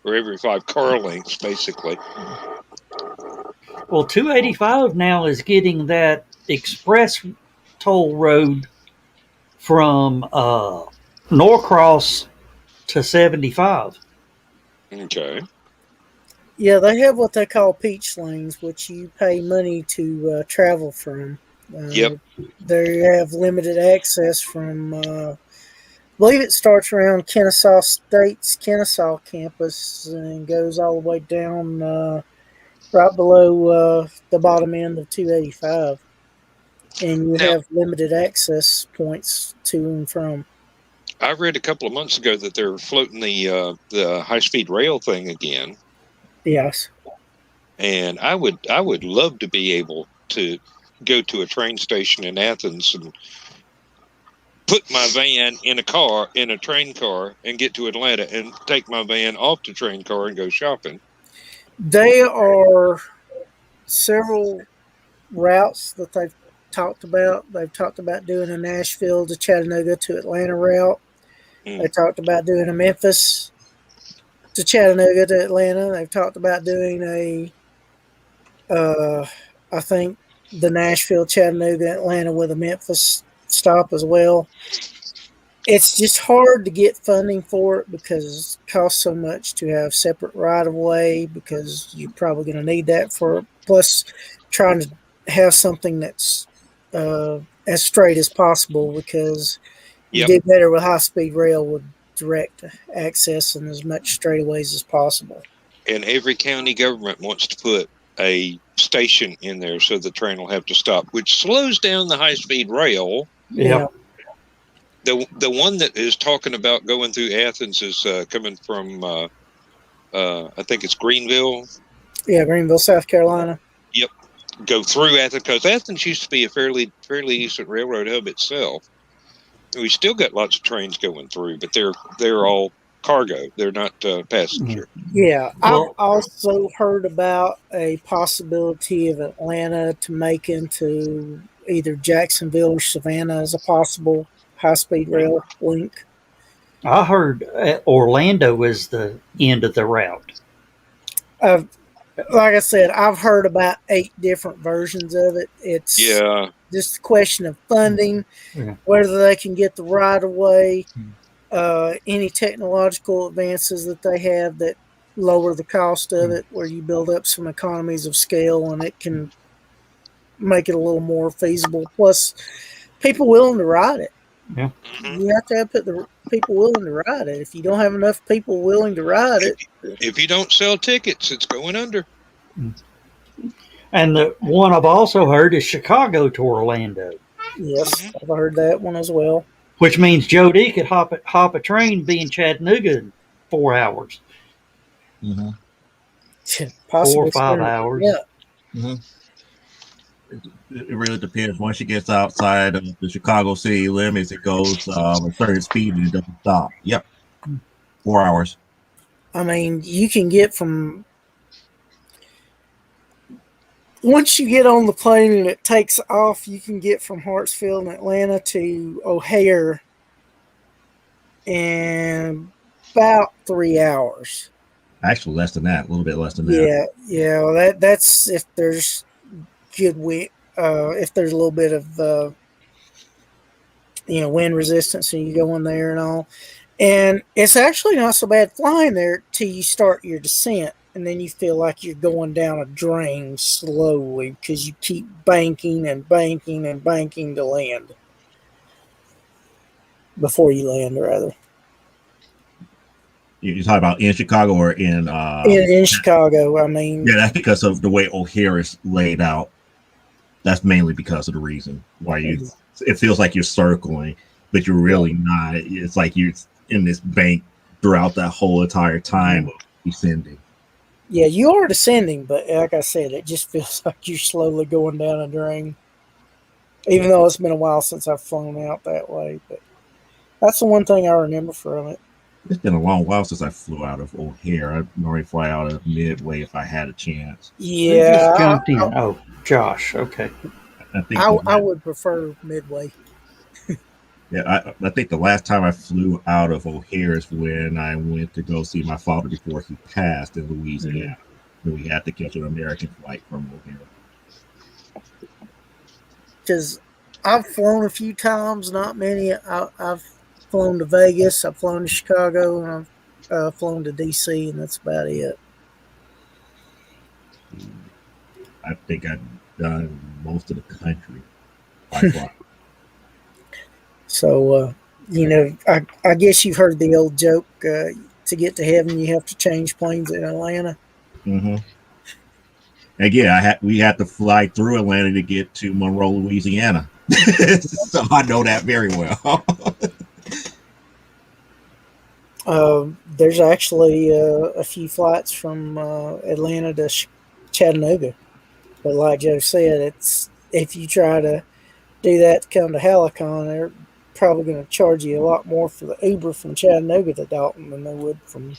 Or every 5 car lengths, basically. Well, 285 now is getting that express toll road from Norcross to 75. Okay. Yeah, they have what they call peach lanes, which you pay money to travel from. Yep. They have limited access from, I believe it starts around Kennesaw State's Kennesaw campus and goes all the way down right below the bottom end of 285. And you have limited access points to and from. I read a couple of months ago that they're floating the high-speed rail thing again. Yes. And I would love to be able to go to a train station in Athens and put my van in a train car, and get to Atlanta and take my van off the train car and go shopping. There are several routes that they've talked about. They've talked about doing a Nashville to Chattanooga to Atlanta route. They talked about doing a Memphis to Chattanooga to Atlanta. They've talked about doing I think the Nashville, Chattanooga, Atlanta with a Memphis stop as well. It's just hard to get funding for it because it costs so much to have separate right of way, because you're probably going to need that for, plus trying to have something that's as straight as possible, because you do better with high speed rail with direct access and as much straightaways as possible. And every county government wants to put a station in there so the train will have to stop, which slows down the high-speed rail. Yeah. The one that is talking about going through Athens is coming from, I think it's Greenville. Yeah, Greenville, South Carolina. Yep. Go through Athens, because Athens used to be a fairly decent railroad hub itself. We still got lots of trains going through, but they're all cargo. They're not passenger. Yeah, I've also heard about a possibility of Atlanta to make into either Jacksonville or Savannah as a possible high-speed rail link. I heard Orlando is the end of the route. Like I said, I've heard about 8 different versions of it. It's just a question of funding, whether they can get the right-of-way, any technological advances that they have that lower the cost of it, where you build up some economies of scale and it can make it a little more feasible. Plus, people willing to ride it. Yeah. You have to have the people willing to ride it. If you don't have enough people willing to ride it, if you don't sell tickets, it's going under. And the one I've also heard is Chicago to Orlando, Yes, I've heard that one as well. which means Joe D could hop a train, be in Chattanooga in 4 hours, Mm-hmm. 4 Possibly or 5 sooner. hours. Yeah. Mm-hmm. It really depends. Once it gets outside of the Chicago city limits, it goes a certain speed and it doesn't stop. Yep, 4 hours. I mean, you can get from once you get on the plane and it takes off, you can get from Hartsfield and Atlanta to O'Hare in about 3 hours. Actually, less than that. A little bit less than Yeah, yeah. Well, that's if there's good wind. If there's a little bit of wind resistance and you go in there and all. And it's actually not so bad flying there till you start your descent, and then you feel like you're going down a drain slowly because you keep banking and banking and banking to land. Before you land, rather. You're talking about in Chicago or in in Chicago, I mean. Yeah, that's because of the way O'Hare is laid out. That's mainly because of the reason why it feels like you're circling, but you're really not. It's like you're in this bank throughout that whole entire time of descending. Yeah, you are descending, but like I said, it just feels like you're slowly going down a drain. Even though it's been a while since I've flown out that way, but that's the one thing I remember from it. It's been a long while since I flew out of O'Hare. I normally fly out of Midway if I had a chance. Yeah, just jumped in. Oh, Josh. Okay. I would prefer Midway. Yeah, I think the last time I flew out of O'Hare is when I went to go see my father before he passed in Louisiana. Mm-hmm. We had to catch an American flight from O'Hare. Because I've flown a few times, not many. I've flown to Vegas, I've flown to Chicago, and I've flown to DC, and that's about it. I think I've done most of the country by far. So, I guess you've heard the old joke, to get to heaven, you have to change planes in Atlanta. Mm-hmm. Again, we had to fly through Atlanta to get to Monroe, Louisiana. So I know that very well. There's actually a few flights from Atlanta to Chattanooga. But like Joe said, it's if you try to do that to come to HallowCon, they're probably going to charge you a lot more for the Uber from Chattanooga to Dalton than they would from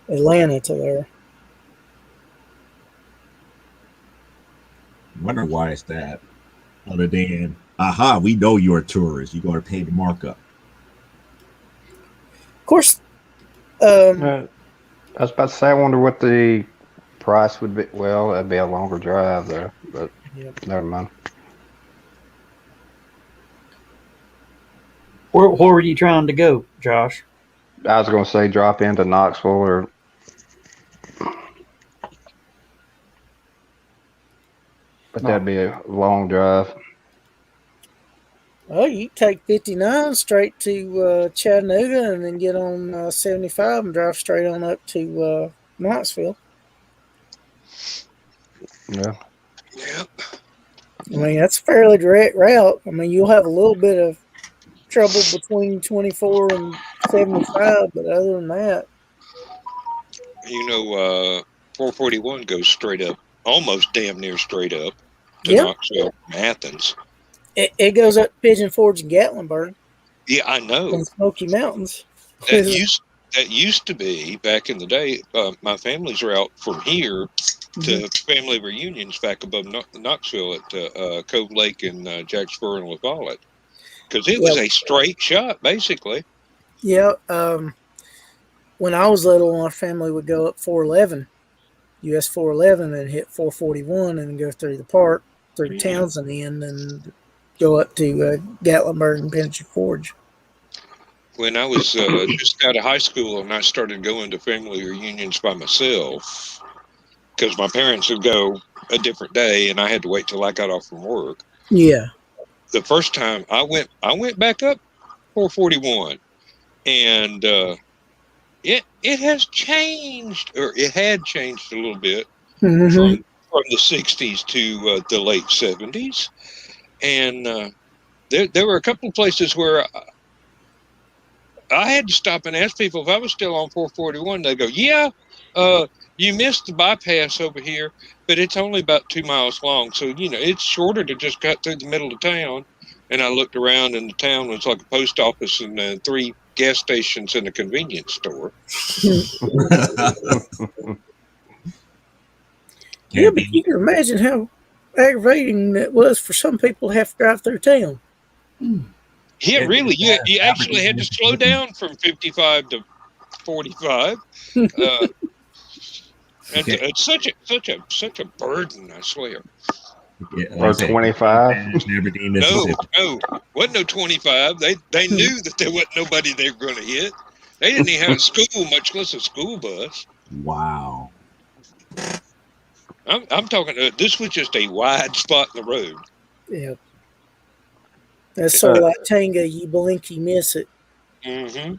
Atlanta to there. I wonder why it's that. Other than, we know you're a tourist. You're going to pay the markup. Of course. I was about to say, I wonder what the price would be. Well, that'd be a longer drive there, but never mind. Where were you trying to go, Josh? I was going to say drop into Knoxville or. But that'd be a long drive. Well, you take 59 straight to Chattanooga and then get on 75 and drive straight on up to Knoxville. Yeah. Yep. I mean, that's a fairly direct route. I mean, you'll have a little bit of trouble between 24 and 75, but other than that. 441 goes straight up, almost damn near straight up to Knoxville from Athens. It goes up Pigeon Forge and Gatlinburg. Yeah, I know. And Smoky Mountains. That used to be, back in the day, my family's route from here to family reunions back above Knoxville at Cove Lake and Jacksboro and La Follette. Because it was a straight shot, basically. Yeah. When I was little, our family would go up 411, US 411, and hit 441 and go through the park, through Townsend End, and go up to Gatlinburg and Pigeon Forge. When I was just out of high school and I started going to family reunions by myself, because my parents would go a different day and I had to wait till I got off from work. Yeah. The first time I went back up 441, and it has changed, or it had changed a little bit from from the 60s to the late 70s. And there were a couple of places where I had to stop and ask people if I was still on 441. They go, yeah, you missed the bypass over here, but it's only about 2 miles long. So, it's shorter to just cut through the middle of town. And I looked around, and the town was like a post office and 3 gas stations and a convenience store. Yeah, but you can imagine how aggravating it was for some people to have to drive through town. Yeah, really. You actually had to slow down from 55 to 45. And it's such a burden, I swear. Or 25. No, wasn't no 25. They knew that there wasn't nobody they were going to hit. They didn't even have a school, much less a school bus. Wow. I'm talking. This was just a wide spot in the road. Yeah. That's sort of like Tanga. You blink, you miss it. Mm-hmm.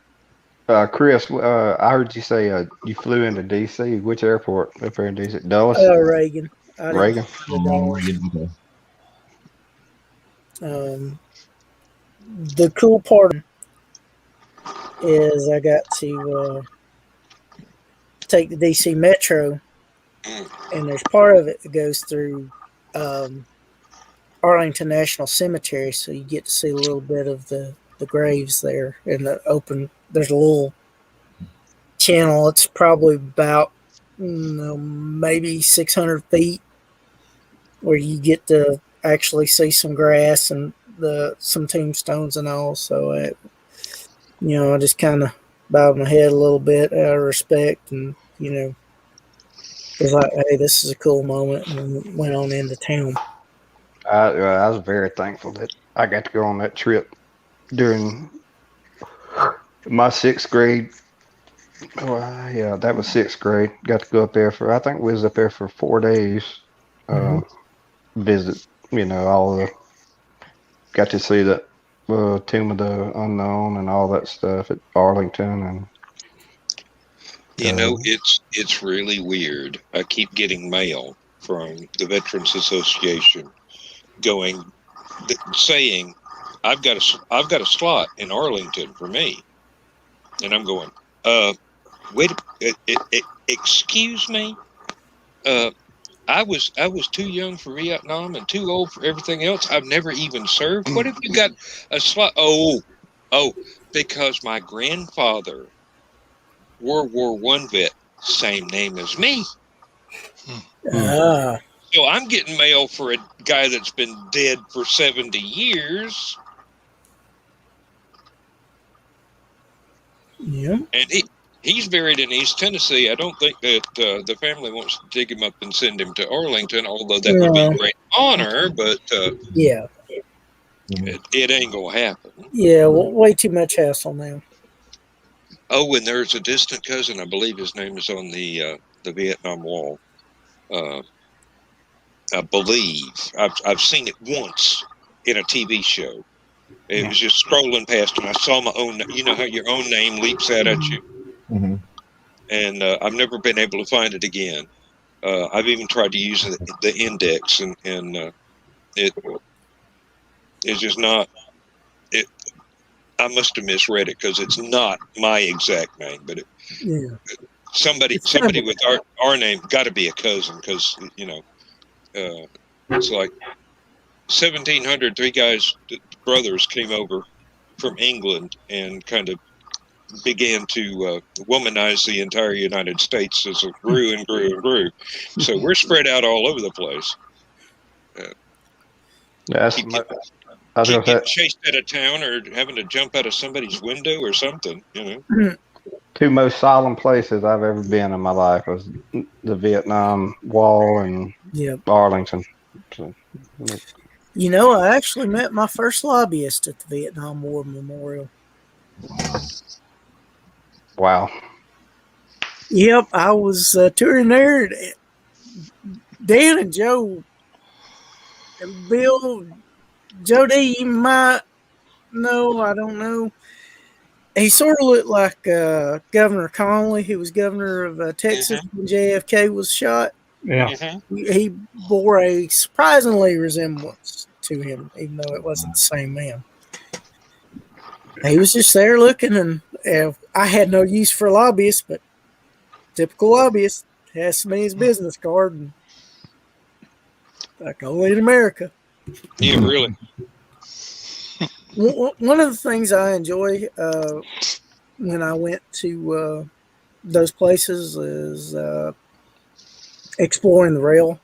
Chris, I heard you say you flew into D.C. Which airport up there in D.C.? Dulles? Reagan. Reagan. The cool part is I got to take the DC Metro, and there's part of it that goes through Arlington National Cemetery, so you get to see a little bit of the graves there in the open. There's a little channel. It's probably about maybe 600 feet where you get to actually see some grass and some tombstones and all. So I just kind of bowed my head a little bit out of respect, and was like, hey, this is a cool moment, and went on into town. I was very thankful that I got to go on that trip during my 6th grade. Well, yeah, that was 6th grade. Got to go up there I think we was up there for 4 days. Visit, got to see the Tomb of the Unknown and all that stuff at Arlington. And it's really weird. I keep getting mail from the Veterans Association saying I've got a slot in Arlington for me, and I'm going, wait, excuse me, I was too young for Vietnam and too old for everything else. I've never even served. What if you got a slot? Oh, because my grandfather, World War I vet, same name as me. So I'm getting mail for a guy that's been dead for 70 years. Yeah. And he's buried in East Tennessee. I don't think that the family wants to dig him up and send him to Arlington, although that would be a great honor, but yeah, it ain't going to happen. Yeah, way too much hassle now. Oh, and there's a distant cousin, I believe his name is on the Vietnam Wall. I believe I've seen it once in a TV show. It was just scrolling past, and I saw my own. You know how your own name leaps out at you, and I've never been able to find it again. I've even tried to use the index, and it's just not. I must have misread it because it's not my exact name, but somebody with our name got to be a cousin because it's like 1700. 3 guys, brothers, came over from England and kind of began to womanize the entire United States as it grew and grew and grew. So we're spread out all over the place. Keep getting chased out of town or having to jump out of somebody's window or something, 2 most solemn places I've ever been in my life was the Vietnam Wall and Arlington. So, I actually met my first lobbyist at the Vietnam War Memorial. Wow. Yep, I was touring there. Dan and Joe and Bill, Joe D, you might know, I don't know. He sort of looked like Governor Connolly, who was governor of Texas when JFK was shot. Yeah. He bore a surprisingly resemblance to him, even though it wasn't the same man. He was just there looking, and I had no use for lobbyists, but typical lobbyist has me his business card, and like only in America. Yeah, really. One of the things I enjoy when I went to those places is exploring the rail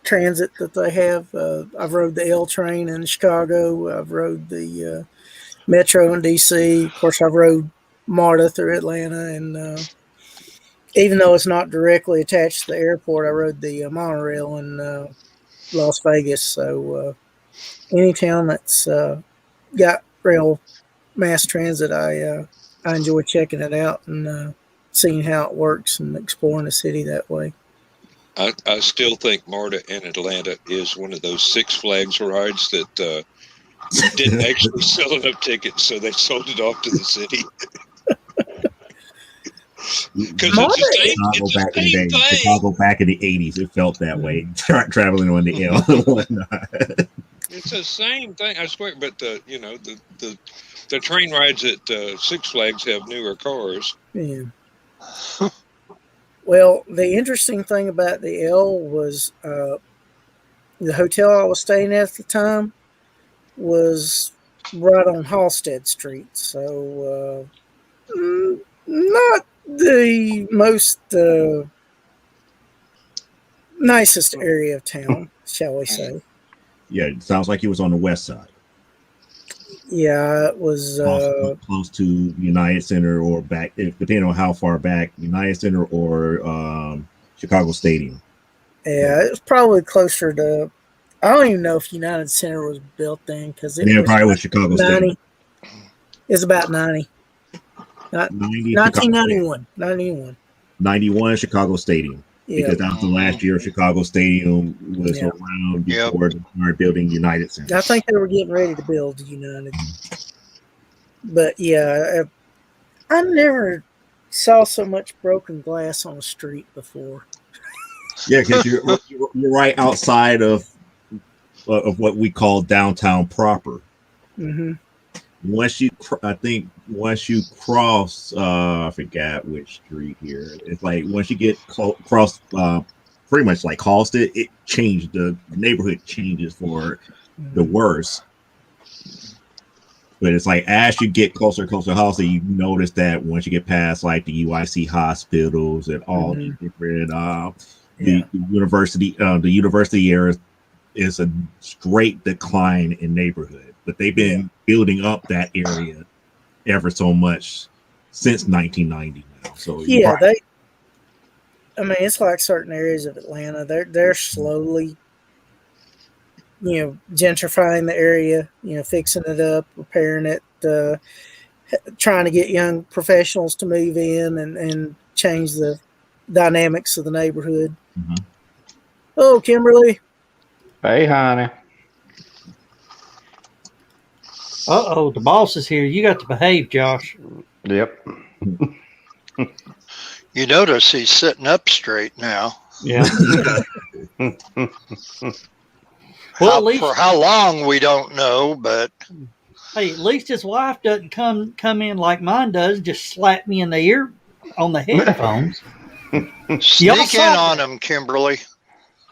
transit that they have. I've rode the L train in Chicago. I've rode the Metro in DC. Of course, I've rode MARTA through Atlanta, and even though it's not directly attached to the airport, I rode the monorail in Las Vegas. So any town that's got rail mass transit, I enjoy checking it out and seeing how it works and exploring the city that way. I still think MARTA in Atlanta is one of those Six Flags rides that didn't actually sell enough tickets, so they sold it off to the city. Because Chicago back in the 80s, it felt that way. Traveling on the L and whatnot. It's the same thing, I swear. But the train rides at Six Flags have newer cars. Yeah. Well, the interesting thing about the L was the hotel I was staying at the time was right on Halstead Street. So not the most nicest area of town, shall we say. Yeah, it sounds like he was on the west side. Yeah, it was close to United Center or back, depending on how far back, United Center or Chicago Stadium. Yeah, it was probably closer to. I don't even know if United Center was built then because it was probably was Chicago 90. Stadium. It's about 90. 1991. 91 Chicago Stadium. Yeah. Because that was the last year Chicago Stadium was around before they started building United Center. I think they were getting ready to build United. But yeah, I never saw so much broken glass on the street before. Yeah, because you're right outside of what we call downtown proper. Mm-hmm. Once you cross, I forgot which street here. It's like once you get cross, pretty much like Halstead, it changed. The neighborhood changes for the worse. But it's like as you get closer to Halstead, you notice that once you get past like the UIC hospitals and all the different the university area is a straight decline in neighborhood. But they've been building up that area ever so much since 1990 now. So yeah, it's like certain areas of Atlanta. They're slowly, gentrifying the area, fixing it up, repairing it, trying to get young professionals to move in and change the dynamics of the neighborhood. Mm-hmm. Oh, Kimberly. Hey, honey. Uh-oh, the boss is here. You got to behave, Josh. Yep. You notice he's sitting up straight now. Yeah. Well, at least, for how long, we don't know, but... Hey, at least his wife doesn't come in like mine does, just slap me in the ear on the headphones. Sneak in on him, Kimberly.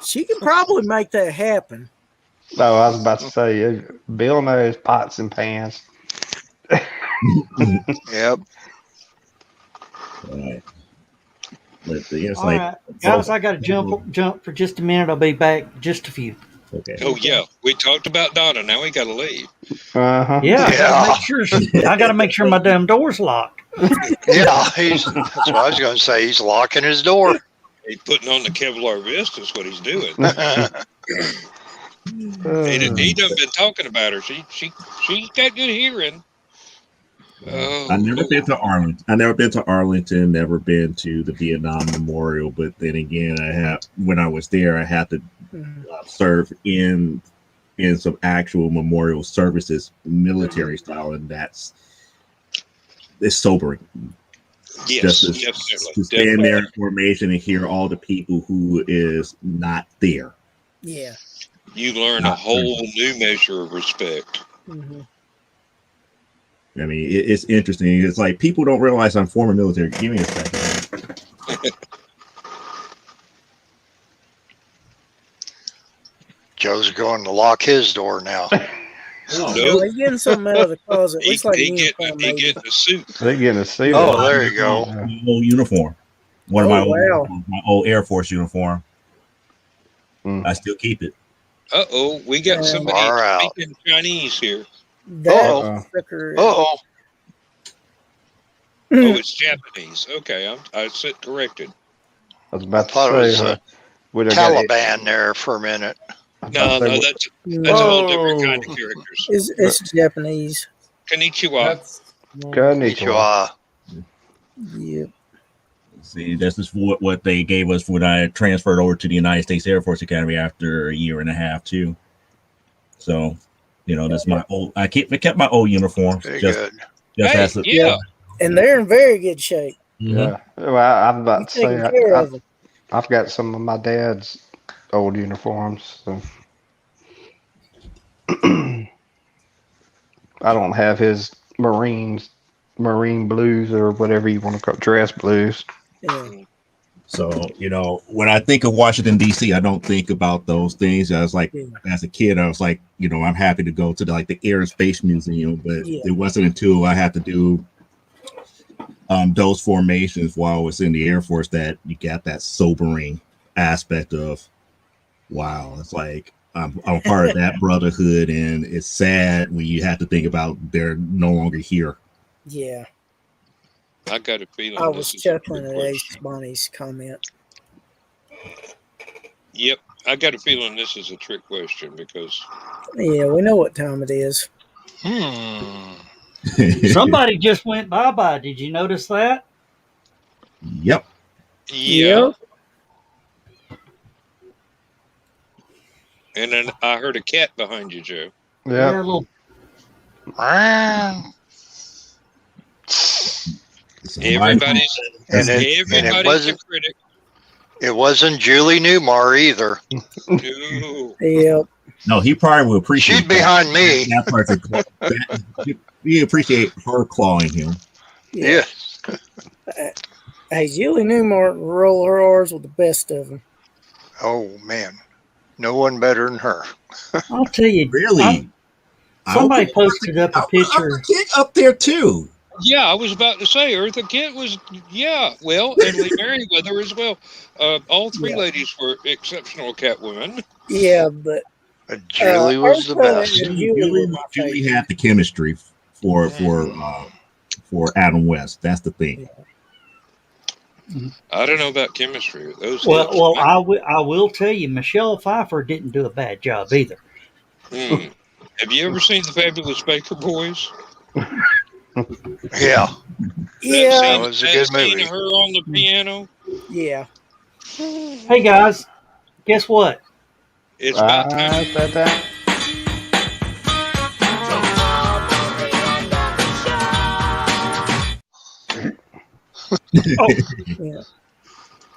She can probably make that happen. No, I was about to say, Bill knows pots and pans. Yep. Right. But it's all right, guys, I got to jump for just a minute. I'll be back in just a few. Okay. Oh yeah, we talked about Donna. Now we got to leave. Uh-huh. Yeah, I got to make sure my damn door's locked. Yeah, that's what I was going to say. He's locking his door. He's putting on the Kevlar vest. Is what he's doing. He done been talking about her. She's got good hearing. I've never been to Arlington. Never been to the Vietnam Memorial. But then again, when I was there, I had to serve in some actual memorial services, military style, and it's sobering. Yes, to definitely. stand there in formation and hear all the people who is not there. Yeah. You learn a whole new measure of respect. Mm-hmm. I mean, it's interesting. It's like people don't realize I'm former military. Give me a second. Joe's going to lock his door now. No, he's getting something out of the closet. Looks like a uniform, maybe. Getting a suit. They getting a suit. Oh, there you go. My old uniform. One of my old Air Force uniform. I still keep it. Uh-oh, we got somebody speaking Chinese here. That sucker. Uh-oh. Oh, it's Japanese. Okay, I said corrected. I was about thought to it say, was Taliban there for a minute. No, that's a whole different kind of characters. It's Japanese. Konnichiwa. Konnichiwa. Yep. See, this is what they gave us when I transferred over to the United States Air Force Academy after a year and a half too. So, this is my old. I kept my old uniform. Good. And they're in very good shape. Yeah. Well, I'm about to say I've got some of my dad's old uniforms. So. I don't have his marine blues or whatever you want to call it, dress blues. Yeah. So, when I think of Washington, D.C., I don't think about those things. I was like, as a kid, I was like, I'm happy to go to the Air and Space Museum, but it wasn't until I had to do those formations while I was in the Air Force that you got that sobering aspect of, wow, it's like I'm part of that brotherhood, and it's sad when you have to think about they're no longer here. Yeah. I got a feeling. I was chuckling at Ace Bonnie's comment. Yep, I got a feeling this is a trick question because. Yeah, we know what time it is. Somebody just went bye-bye. Did you notice that? Yep. Yeah. And then I heard a cat behind you, Joe. Yeah. Everybody's a critic. It wasn't Julie Newmar either. No. Yep. No, he probably would appreciate. She's behind me. We appreciate her clawing him. Yeah. Hey, Julie Newmar roll her R's with the best of them. Oh man, no one better than her. I'll tell you, really. Somebody posted up a picture. Up there too. Yeah, I was about to say Eartha Kitt was. Yeah, well, and Lee Merriweather as well. All three ladies were exceptional Catwomen. Yeah, but Julie was the best. Julie had the chemistry for Adam West. That's the thing. I don't know about chemistry with those. Well, I will tell you, Michelle Pfeiffer didn't do a bad job either. Have you ever seen the Fabulous Baker Boys? Yeah. Yeah. That was a good movie. Her on the piano. Yeah. Hey guys, guess what? It's about time.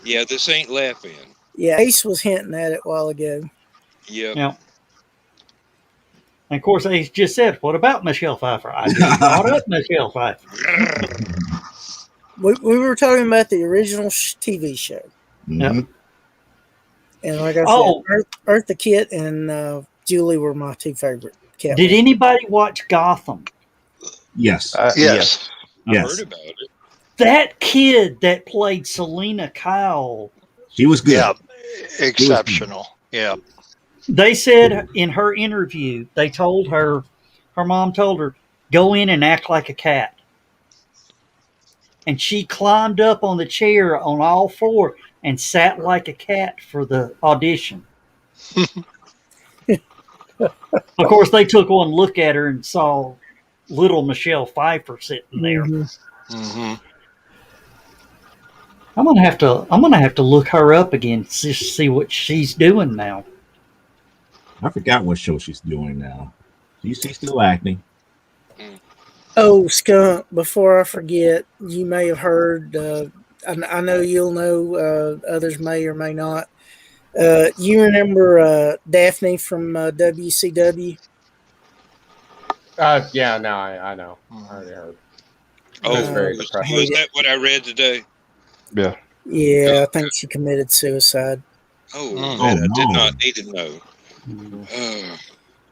Yeah, this ain't laughing. Yeah, Ace was hinting at it a while ago. Yeah. And of course, Ace just said, "What about Michelle Pfeiffer?" I just brought up Michelle Pfeiffer. We were talking about the original TV show. Yep. And like I said, Eartha Kitt and Julie were my two favorite. Catwoman. Did anybody watch Gotham? Yes. Yes. I heard about it. That kid that played Selena Kyle. She was good. Yeah. Exceptional. Yeah. They said in her interview, her mom told her, go in and act like a cat. And she climbed up on the chair on all four and sat like a cat for the audition. Of course, they took one look at her and saw little Michelle Pfeiffer sitting there. Mm-hmm. I'm gonna have to look her up again to see what she's doing now. I forgot what show she's doing now. She's still acting. Oh, Skunk, before I forget, you may have heard, I know you'll know, others may or may not. You remember Daphne from WCW? Yeah, no, I know. I already heard. Oh, That's very was depressing. that what I read today? Yeah. Yeah, I think she committed suicide. Oh, Mm. that I did no. not need to know.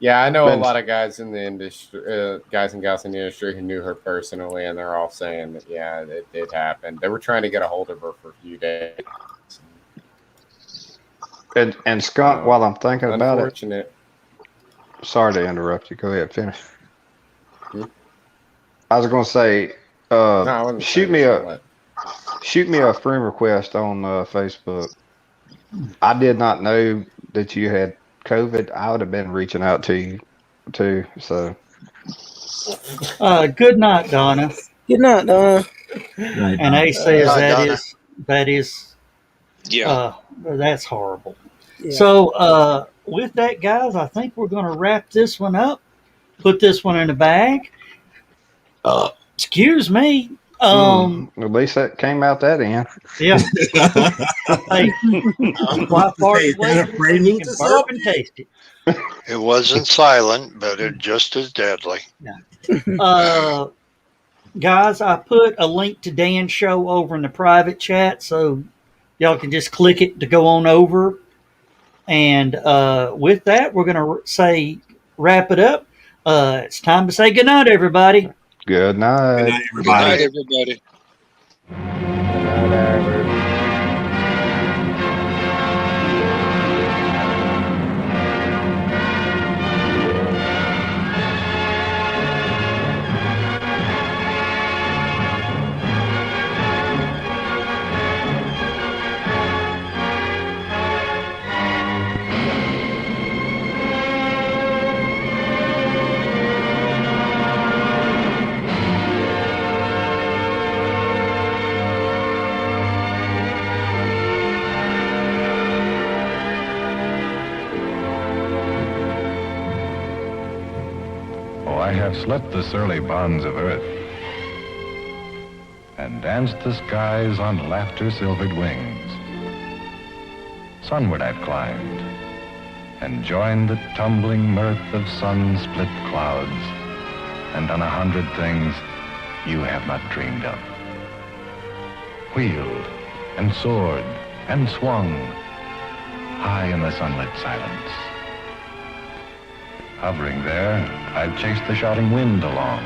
Yeah, I know a Ben- lot of guys in the industry, guys and gals in the industry who knew her personally, and they're all saying that yeah, it did happen. They were trying to get a hold of her for a few days. And Skunk, while I'm thinking about it, Unfortunate. sorry to interrupt you. Go ahead, finish. Hmm? I was going to say, No, I wasn't shoot me a friend request on Facebook. I did not know that you had COVID. I would have been reaching out to you too. So Good night, Donna. Good night, Donna. Right. And Ace says Hi, that Donna. is Yeah. that's horrible. Yeah. So with that, guys, I think we're going to wrap this one up. Put this one in a bag. Excuse me. at least that came out that end. Yeah. Hey, why fart Hey, away? that afraid You me can to burp something? and taste it. It wasn't silent, but it just as deadly. Guys, I put a link to Dan's show over in the private chat, so y'all can just click it to go on over. And with that, we're going to wrap it up. It's time to say goodnight, everybody. Good night. Good night, Good night, everybody. everybody. Oh, I have slept the surly bonds of earth and danced the skies on laughter-silvered wings. Sunward I've climbed and joined the tumbling mirth of sun-split clouds and done 100 things you have not dreamed of. Wheeled and soared and swung high in the sunlit silence. Hovering there, I've chased the shouting wind along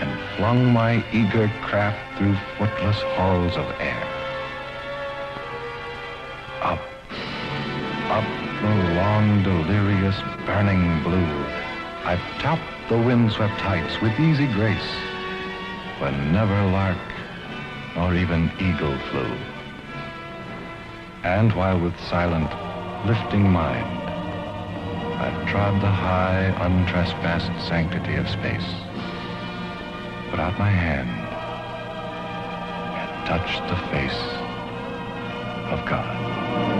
and flung my eager craft through footless halls of air. Up, up the long, delirious, burning blue, I've topped the windswept heights with easy grace, when never lark nor even eagle flew. And while with silent, lifting mind, I've trod the high, untrespassed sanctity of space, put out my hand and touched the face of God.